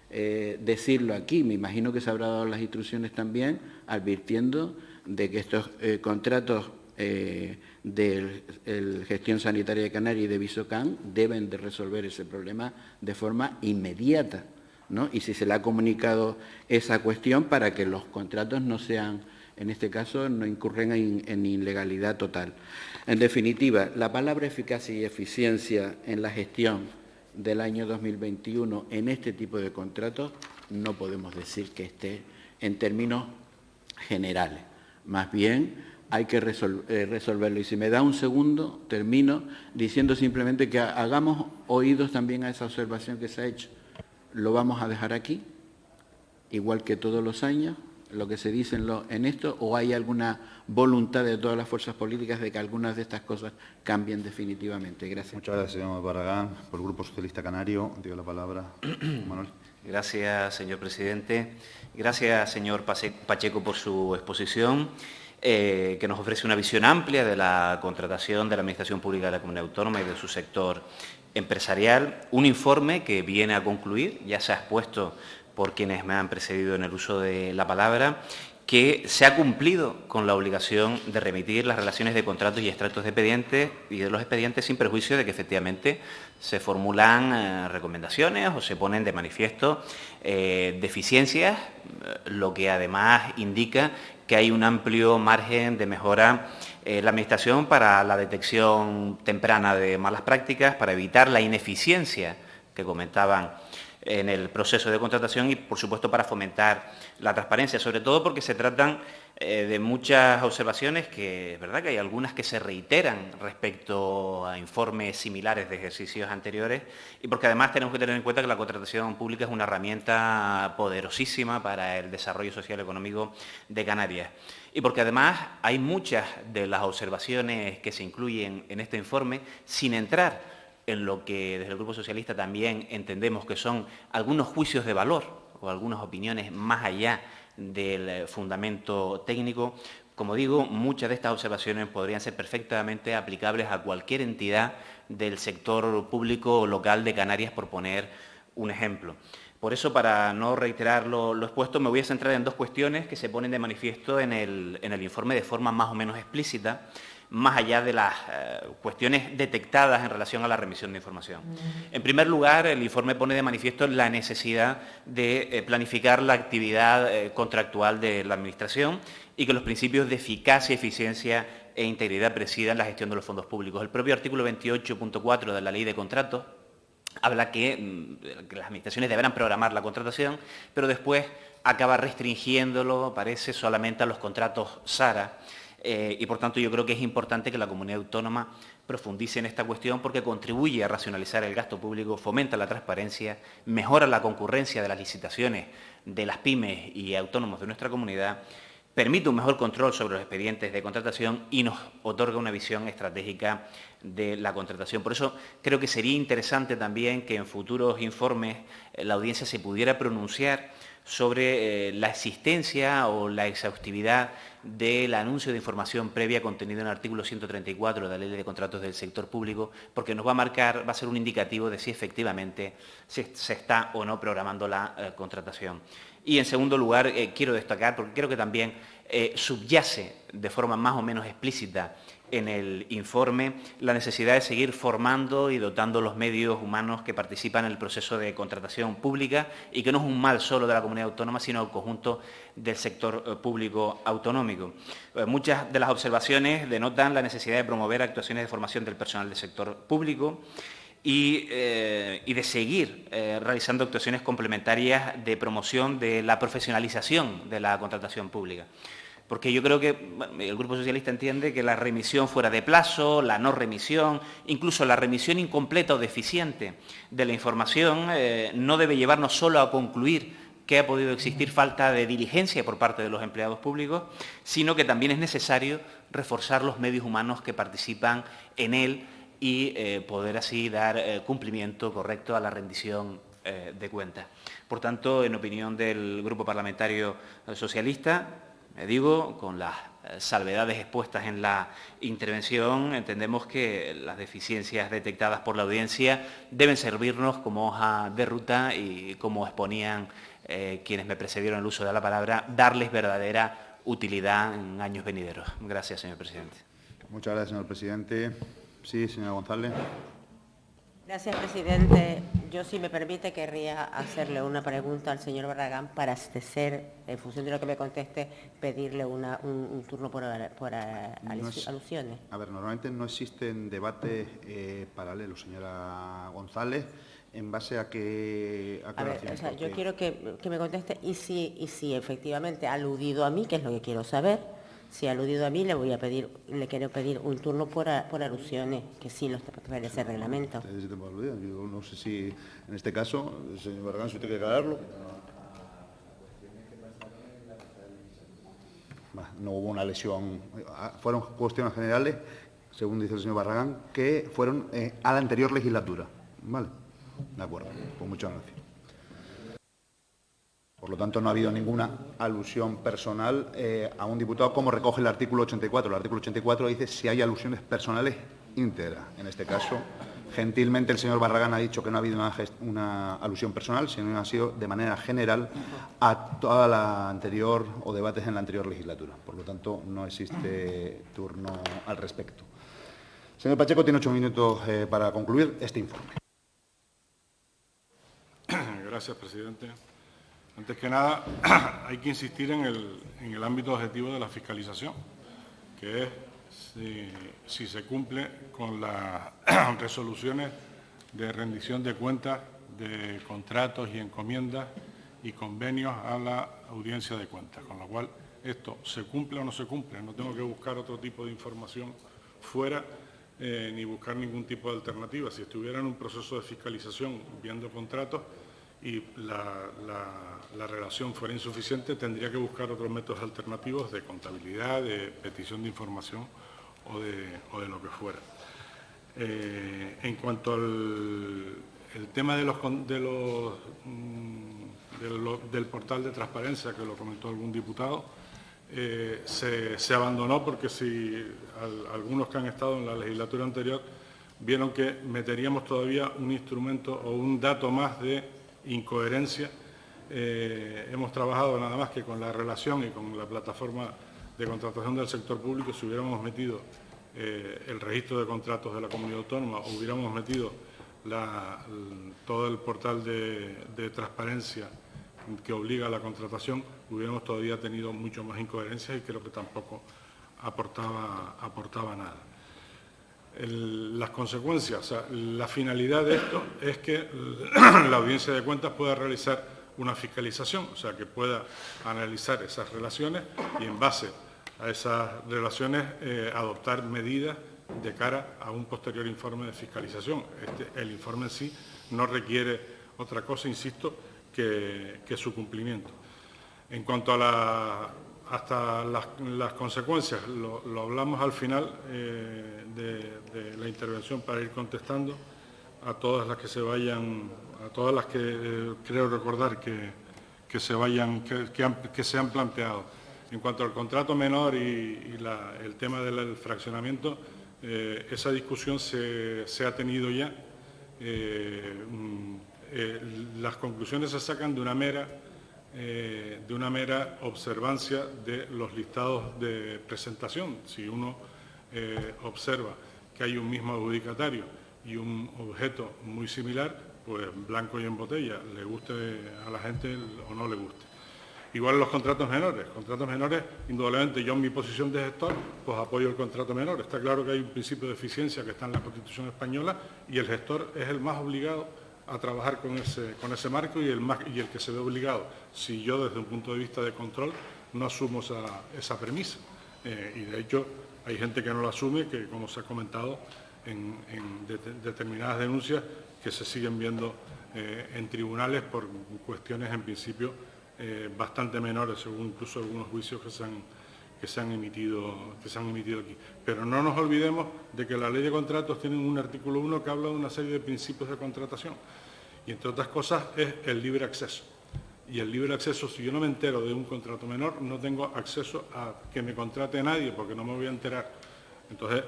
[SPEAKER 11] decirlo aquí. Me imagino que se habrá dado las instrucciones también advirtiendo de que estos contratos de Gestión Sanitaria de Canarias y de Visocan deben de resolver ese problema de forma inmediata, ¿no? Y si se le ha comunicado esa cuestión para que los contratos no sean, en este caso, no incurren en ilegalidad total. En definitiva, la palabra eficacia y eficiencia en la gestión del año 2021 en este tipo de contratos no podemos decir que esté en términos generales. Más bien, hay que resolverlo. Y si me da un segundo, termino diciendo simplemente que hagamos oídos también a esa observación que se ha hecho. Lo vamos a dejar aquí, igual que todos los años, lo que se dice en esto, o hay alguna voluntad de todas las fuerzas políticas de que algunas de estas cosas cambien definitivamente. Gracias.
[SPEAKER 1] Muchas gracias, señor Barragán. Por el Grupo Socialista Canario, digo la palabra. Manuel.
[SPEAKER 3] Gracias, señor presidente. Gracias, señor Pacheco, por su exposición, que nos ofrece una visión amplia de la contratación de la Administración Pública de la Comunidad Autónoma y de su sector empresarial. Un informe que viene a concluir, ya se ha expuesto por quienes me han precedido en el uso de la palabra, que se ha cumplido con la obligación de remitir las relaciones de contratos y extractos de expedientes y de los expedientes sin perjuicio de que efectivamente se formulan recomendaciones o se ponen de manifiesto deficiencias, lo que además indica que hay un amplio margen de mejora en la Administración para la detección temprana de malas prácticas, para evitar la ineficiencia que comentaban en el proceso de contratación y, por supuesto, para fomentar la transparencia, sobre todo porque se tratan de muchas observaciones que es verdad que hay algunas que se reiteran respecto a informes similares de ejercicios anteriores y porque además tenemos que tener en cuenta que la contratación pública es una herramienta poderosísima para el desarrollo social y económico de Canarias. Y porque además hay muchas de las observaciones que se incluyen en este informe sin entrar en lo que desde el Grupo Socialista también entendemos que son algunos juicios de valor o algunas opiniones más allá del fundamento técnico. Como digo, muchas de estas observaciones podrían ser perfectamente aplicables a cualquier entidad del sector público local de Canarias, por poner un ejemplo. Por eso, para no reiterar lo expuesto, me voy a centrar en dos cuestiones que se ponen de manifiesto en el informe de forma más o menos explícita, más allá de las cuestiones detectadas en relación a la remisión de información. En primer lugar, el informe pone de manifiesto la necesidad de planificar la actividad contractual de la Administración y que los principios de eficacia, eficiencia e integridad presidan la gestión de los fondos públicos. El propio artículo 28.4 de la Ley de Contratos habla que las administraciones deberán programar la contratación, pero después acaba restringiéndolo, parece, solamente a los contratos SARA. Y, por tanto, yo creo que es importante que la comunidad autónoma profundice en esta cuestión porque contribuye a racionalizar el gasto público, fomenta la transparencia, mejora la concurrencia de las licitaciones de las pymes y autónomos de nuestra comunidad, permite un mejor control sobre los expedientes de contratación y nos otorga una visión estratégica de la contratación. Por eso creo que sería interesante también que en futuros informes la audiencia se pudiera pronunciar sobre la existencia o la exhaustividad del anuncio de información previa contenido en el artículo 134 de la Ley de Contratos del Sector Público, porque nos va a marcar, va a ser un indicativo de si efectivamente se está o no programando la contratación. Y, en segundo lugar, quiero destacar, porque creo que también subyace de forma más o menos explícita en el informe la necesidad de seguir formando y dotando los medios humanos que participan en el proceso de contratación pública y que no es un mal solo de la comunidad autónoma, sino el conjunto del sector público autonómico. Muchas de las observaciones denotan la necesidad de promover actuaciones de formación del personal del sector público y de seguir realizando actuaciones complementarias de promoción de la profesionalización de la contratación pública. Porque yo creo que el Grupo Socialista entiende que la remisión fuera de plazo, la no remisión, incluso la remisión incompleta o deficiente de la información no debe llevarnos solo a concluir que ha podido existir falta de diligencia por parte de los empleados públicos, sino que también es necesario reforzar los medios humanos que participan en él y poder así dar cumplimiento correcto a la rendición de cuentas. Por tanto, en opinión del Grupo Parlamentario Socialista, digo, con las salvedades expuestas en la intervención, entendemos que las deficiencias detectadas por la audiencia deben servirnos como hoja de ruta y, como exponían quienes me precedieron en el uso de la palabra, darles verdadera utilidad en años venideros. Gracias, señor presidente.
[SPEAKER 1] Muchas gracias, señor presidente. Sí, señora González.
[SPEAKER 8] Gracias, presidente. Yo, si me permite, querría hacerle una pregunta al señor Barragán para abstecer, en función de lo que me conteste, pedirle un turno por alusiones.
[SPEAKER 1] A ver, normalmente no existen debates paralelos, señora González. ¿En base a qué aclaración?
[SPEAKER 8] A ver, o sea, yo quiero que me conteste y si efectivamente ha aludido a mí, que es lo que quiero saber. Si ha aludido a mí, le quiero pedir un turno por alusiones, que sí lo establece el reglamento.
[SPEAKER 1] Yo no sé si, en este caso, señor Barragán, si usted quiere aclararlo. No hubo una lesión, fueron cuestiones generales, según dice el señor Barragán, que fueron a la anterior legislatura. ¿Vale? De acuerdo, pues muchas gracias. Por lo tanto, no ha habido ninguna alusión personal a un diputado, como recoge el artículo 84. El artículo 84 dice si hay alusiones personales íntegras. En este caso, gentilmente el señor Barragán ha dicho que no ha habido una alusión personal, sino que ha sido de manera general a toda la anterior o debates en la anterior legislatura. Por lo tanto, no existe turno al respecto. Señor Pacheco, tiene 8 minutos para concluir este informe.
[SPEAKER 4] Gracias, presidente. Antes que nada, hay que insistir en el ámbito objetivo de la fiscalización, que es si se cumple con las resoluciones de rendición de cuentas de contratos y encomiendas y convenios a la audiencia de cuentas, con lo cual esto se cumple o no se cumple. No tengo que buscar otro tipo de información fuera ni buscar ningún tipo de alternativa. Si estuviera en un proceso de fiscalización viendo contratos y la relación fuera insuficiente, tendría que buscar otros métodos alternativos de contabilidad, de petición de información o de lo que fuera. En cuanto al tema del portal de transparencia, que lo comentó algún diputado, se abandonó porque si algunos que han estado en la legislatura anterior vieron que meteríamos todavía un instrumento o un dato más de incoherencia. Hemos trabajado nada más que con la relación y con la plataforma de contratación del sector público. Si hubiéramos metido el registro de contratos de la comunidad autónoma o hubiéramos metido todo el portal de transparencia que obliga a la contratación, hubiéramos todavía tenido mucho más incoherencias y creo que tampoco aportaba nada. Las consecuencias, o sea, la finalidad de esto es que la Audiencia de Cuentas pueda realizar una fiscalización, o sea, que pueda analizar esas relaciones y en base a esas relaciones adoptar medidas de cara a un posterior informe de fiscalización. El informe en sí no requiere otra cosa, insisto, que su cumplimiento. En cuanto a las consecuencias, lo hablamos al final de la intervención para ir contestando a todas las que se vayan, a todas las que creo recordar que se han planteado. En cuanto al contrato menor y el tema del fraccionamiento, esa discusión se ha tenido ya. Las conclusiones se sacan de una mera observancia de los listados de presentación. Si uno observa que hay un mismo adjudicatario y un objeto muy similar, pues blanco y en botella, le guste a la gente o no le guste. Igual los contratos menores. Contratos menores, indudablemente yo en mi posición de gestor, pues apoyo el contrato menor. Está claro que hay un principio de eficiencia que está en la Constitución española y el gestor es el más obligado a trabajar con ese marco y el que se ve obligado, si yo desde un punto de vista de control no asumo esa premisa. Y de hecho hay gente que no la asume, que como se ha comentado en determinadas denuncias que se siguen viendo en tribunales por cuestiones en principio bastante menores, según incluso algunos juicios que se han emitido aquí. Pero no nos olvidemos de que la Ley de Contratos tiene un artículo 1 que habla de una serie de principios de contratación y, entre otras cosas, es el libre acceso. Y el libre acceso, si yo no me entero de un contrato menor, no tengo acceso a que me contrate nadie porque no me voy a enterar. Entonces,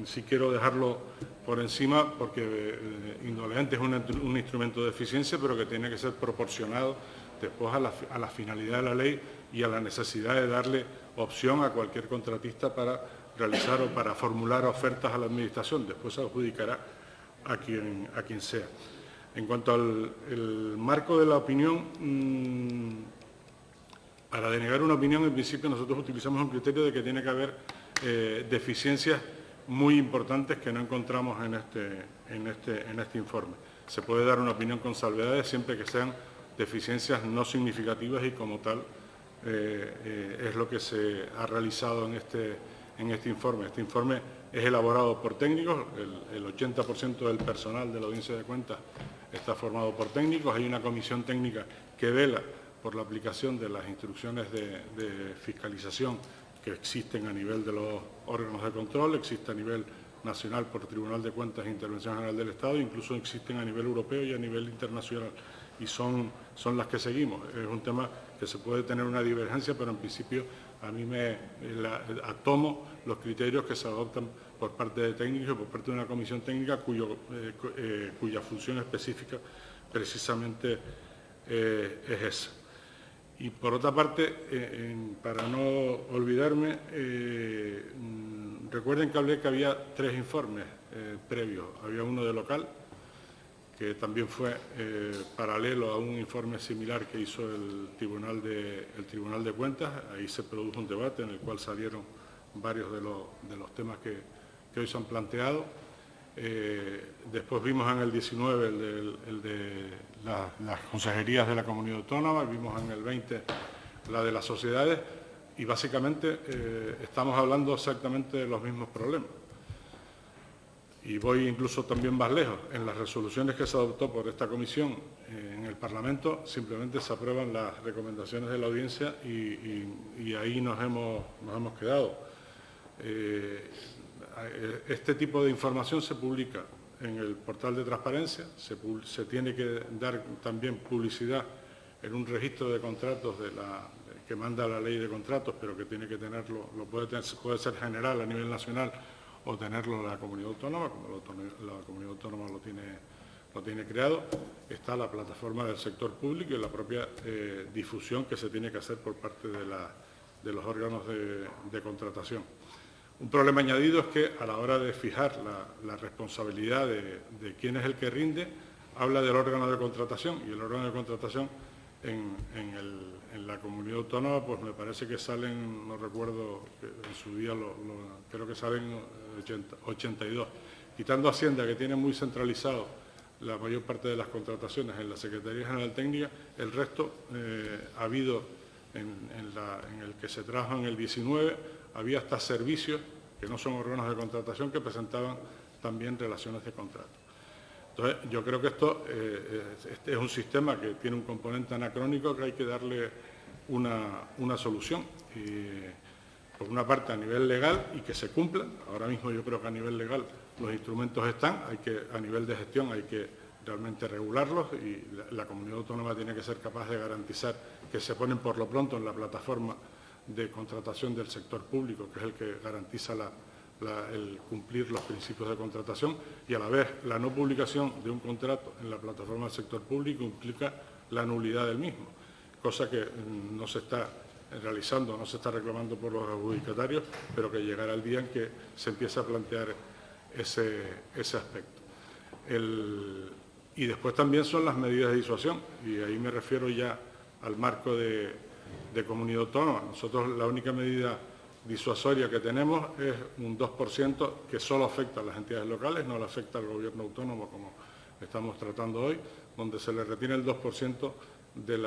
[SPEAKER 4] sí quiero dejarlo por encima porque indudablemente es un instrumento de eficiencia, pero que tiene que ser proporcionado después a la finalidad de la ley y a la necesidad de darle opción a cualquier contratista para realizar o para formular ofertas a la Administración. Después se adjudicará a quien sea. En cuanto al marco de la opinión, para denegar una opinión, en principio nosotros utilizamos un criterio de que tiene que haber deficiencias muy importantes que no encontramos en este informe. Se puede dar una opinión con salvedades siempre que sean deficiencias no significativas y como tal es lo que se ha realizado en este informe. Este informe es elaborado por técnicos, el 80% del personal de la Audiencia de Cuentas está formado por técnicos, hay una comisión técnica que vela por la aplicación de las instrucciones de fiscalización que existen a nivel de los órganos de control, existe a nivel nacional por Tribunal de Cuentas e Intervención General del Estado, incluso existen a nivel europeo y a nivel internacional, y son las que seguimos. Es un tema que se puede tener una divergencia, pero en principio a mí tomo los criterios que se adoptan por parte de técnicos y por parte de una comisión técnica cuya función específica precisamente es esa. Y por otra parte, para no olvidarme, recuerden que hablé que había 3 informes previos. Había uno de local, que también fue paralelo a un informe similar que hizo el Tribunal de Cuentas. Ahí se produjo un debate en el cual salieron varios de los temas que hoy se han planteado. Después vimos en el 19 el de las consejerías de la Comunidad Autónoma, vimos en el 20 la de las sociedades y básicamente estamos hablando exactamente de los mismos problemas. Y voy incluso también más lejos. En las resoluciones que se adoptó por esta comisión en el Parlamento simplemente se aprueban las recomendaciones de la audiencia y ahí nos hemos quedado. Este tipo de información se publica en el portal de transparencia, se tiene que dar también publicidad en un registro de contratos que manda la ley de contratos, pero que tiene que tenerlo, puede ser general a nivel nacional o tenerlo en la comunidad autónoma, como la comunidad autónoma lo lo tiene creado, está la plataforma del sector público y la propia difusión que se tiene que hacer por parte de los órganos de contratación. Un problema añadido es que a la hora de fijar la responsabilidad de quién es el que rinde, habla del órgano de contratación, y el órgano de contratación en la comunidad autónoma, pues me parece que salen, no recuerdo, en su día creo que salen 82. Quitando Hacienda, que tiene muy centralizado la mayor parte de las contrataciones en la Secretaría General Técnica, el resto ha habido, en el que se trabaja en el 19, había hasta servicios, que no son órganos de contratación, que presentaban también relaciones de contrato. Entonces, yo creo que esto este es un sistema que tiene un componente anacrónico que hay que darle una solución. Por una parte, a nivel legal, y que se cumpla. Ahora mismo yo creo que a nivel legal los instrumentos están, a nivel de gestión hay que realmente regularlos, y la comunidad autónoma tiene que ser capaz de garantizar que se ponen por lo pronto en la plataforma de contratación del sector público, que es el que garantiza el cumplir los principios de contratación, y a la vez la no publicación de un contrato en la plataforma del sector público implica la nulidad del mismo, cosa que no se está realizando, no se está reclamando por los adjudicatarios, pero que llegará el día en que se empiece a plantear ese aspecto. Y después también son las medidas de disuasión, y ahí me refiero ya al marco de comunidad autónoma. Nosotros la única medida disuasoria que tenemos es un 2% que solo afecta a las entidades locales, no le afecta al gobierno autónomo como estamos tratando hoy, donde se le retiene el 2% de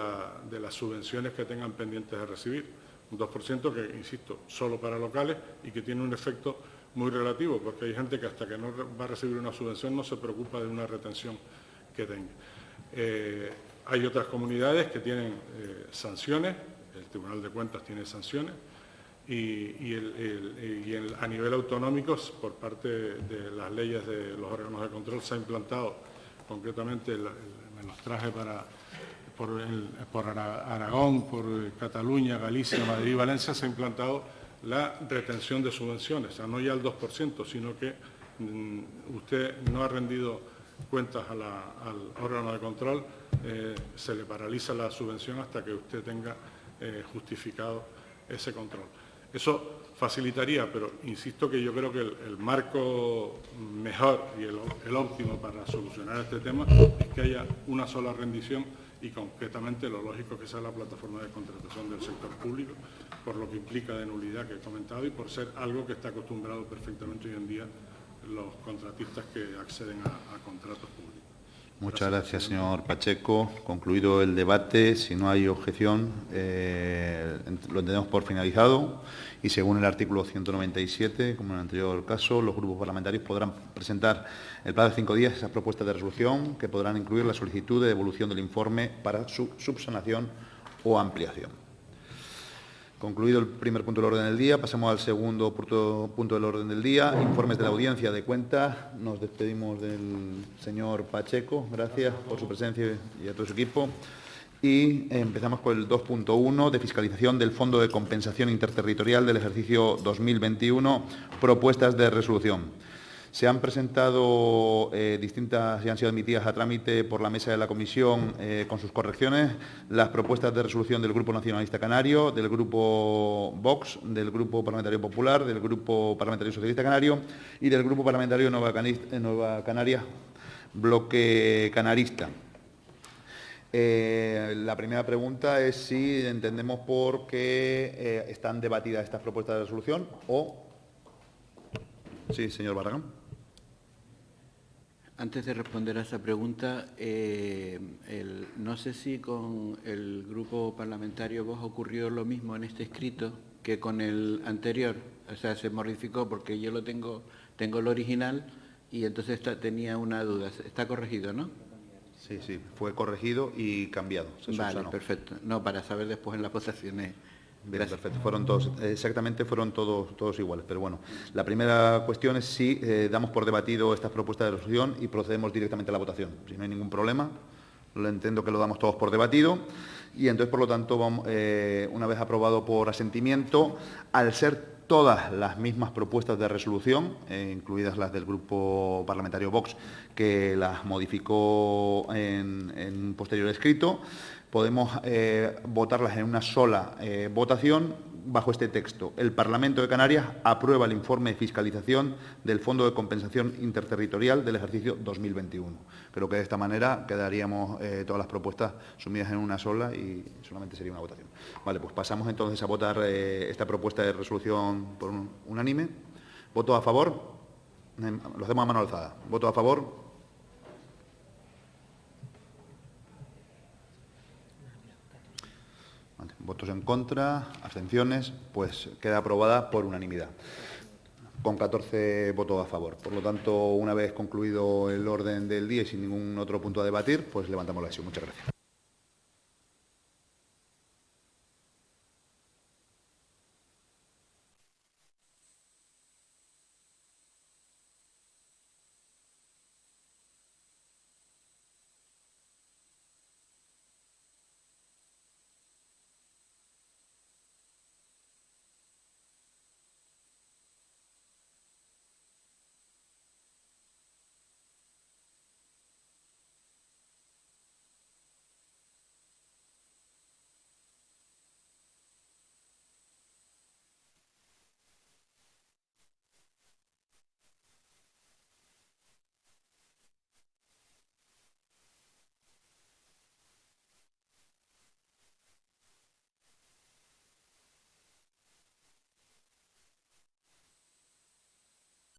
[SPEAKER 4] las subvenciones que tengan pendientes de recibir. Un 2% que, insisto, solo para locales, y que tiene un efecto muy relativo, porque hay gente que hasta que no va a recibir una subvención no se preocupa de una retención que tenga. Hay otras comunidades que tienen sanciones, el Tribunal de Cuentas tiene sanciones, y a nivel autonómico, por parte de las leyes de los órganos de control, se ha implantado, concretamente me los traje por Aragón, por Cataluña, Galicia, Madrid y Valencia, se ha implantado la retención de subvenciones, o sea, no ya el 2%, sino que usted no ha rendido cuentas al órgano de control, se le paraliza la subvención hasta que usted tenga justificado ese control. Eso facilitaría, pero insisto que yo creo que el marco mejor y el óptimo para solucionar este tema es que haya una sola rendición, y concretamente lo lógico que sea la plataforma de contratación del sector público, por lo que implica de nulidad que he comentado y por ser algo que está acostumbrado perfectamente hoy en día los contratistas que acceden a contratos públicos.
[SPEAKER 1] Muchas gracias, señor Pacheco. Concluido el debate, si no hay objeción, lo entendemos por finalizado, y según el artículo 197, como en el anterior caso, los grupos parlamentarios podrán presentar el plazo de 5 días esas propuestas de resolución, que podrán incluir la solicitud de devolución del informe para su subsanación o ampliación. Concluido el primer punto del orden del día, pasamos al segundo punto del orden del día, informes de la audiencia de cuentas. Nos despedimos del señor Pacheco, gracias por su presencia y a todo su equipo. Y empezamos con el 2.1 de fiscalización del Fondo de Compensación Interterritorial del ejercicio 2021, propuestas de resolución. Se han presentado distintas y han sido admitidas a trámite por la mesa de la comisión con sus correcciones las propuestas de resolución del Grupo Nacionalista Canario, del Grupo Vox, del Grupo Parlamentario Popular, del Grupo Parlamentario Socialista Canario y del Grupo Parlamentario Nueva Canarias, Bloque Canarista. La primera pregunta es si entendemos por qué están debatidas estas propuestas de resolución o... Sí, señor Barragán.
[SPEAKER 11] Antes de responder a esa pregunta, no sé si con el grupo parlamentario Vox ocurrió lo mismo en este escrito que con el anterior. O sea, se modificó porque yo lo tengo el original y entonces tenía una duda. Está corregido, ¿no?
[SPEAKER 1] Sí, sí, fue corregido y cambiado.
[SPEAKER 11] Vale, perfecto. No, para saber después en las votaciones.
[SPEAKER 1] Bien, perfecto. Fueron todos, exactamente, fueron todos iguales. Pero bueno, la primera cuestión es si damos por debatido estas propuestas de resolución y procedemos directamente a la votación. Si no hay ningún problema, lo entiendo que lo damos todos por debatido. Y entonces, por lo tanto, vamos, una vez aprobado por asentimiento, al ser todas las mismas propuestas de resolución, incluidas las del Grupo Parlamentario Vox, que las modificó en un posterior escrito. Podemos votarlas en una sola votación bajo este texto. El Parlamento de Canarias aprueba el informe de fiscalización del Fondo de Compensación Interterritorial del ejercicio 2021. Creo que de esta manera quedaríamos todas las propuestas sumidas en una sola y solamente sería una votación. Vale, pues pasamos entonces a votar esta propuesta de resolución por unánime. ¿Voto a favor? Lo hacemos a mano alzada. ¿Voto a favor? Votos en contra, abstenciones, pues queda aprobada por unanimidad, con 14 votos a favor. Por lo tanto, una vez concluido el orden del día y sin ningún otro punto a debatir, pues levantamos la sesión. Muchas gracias.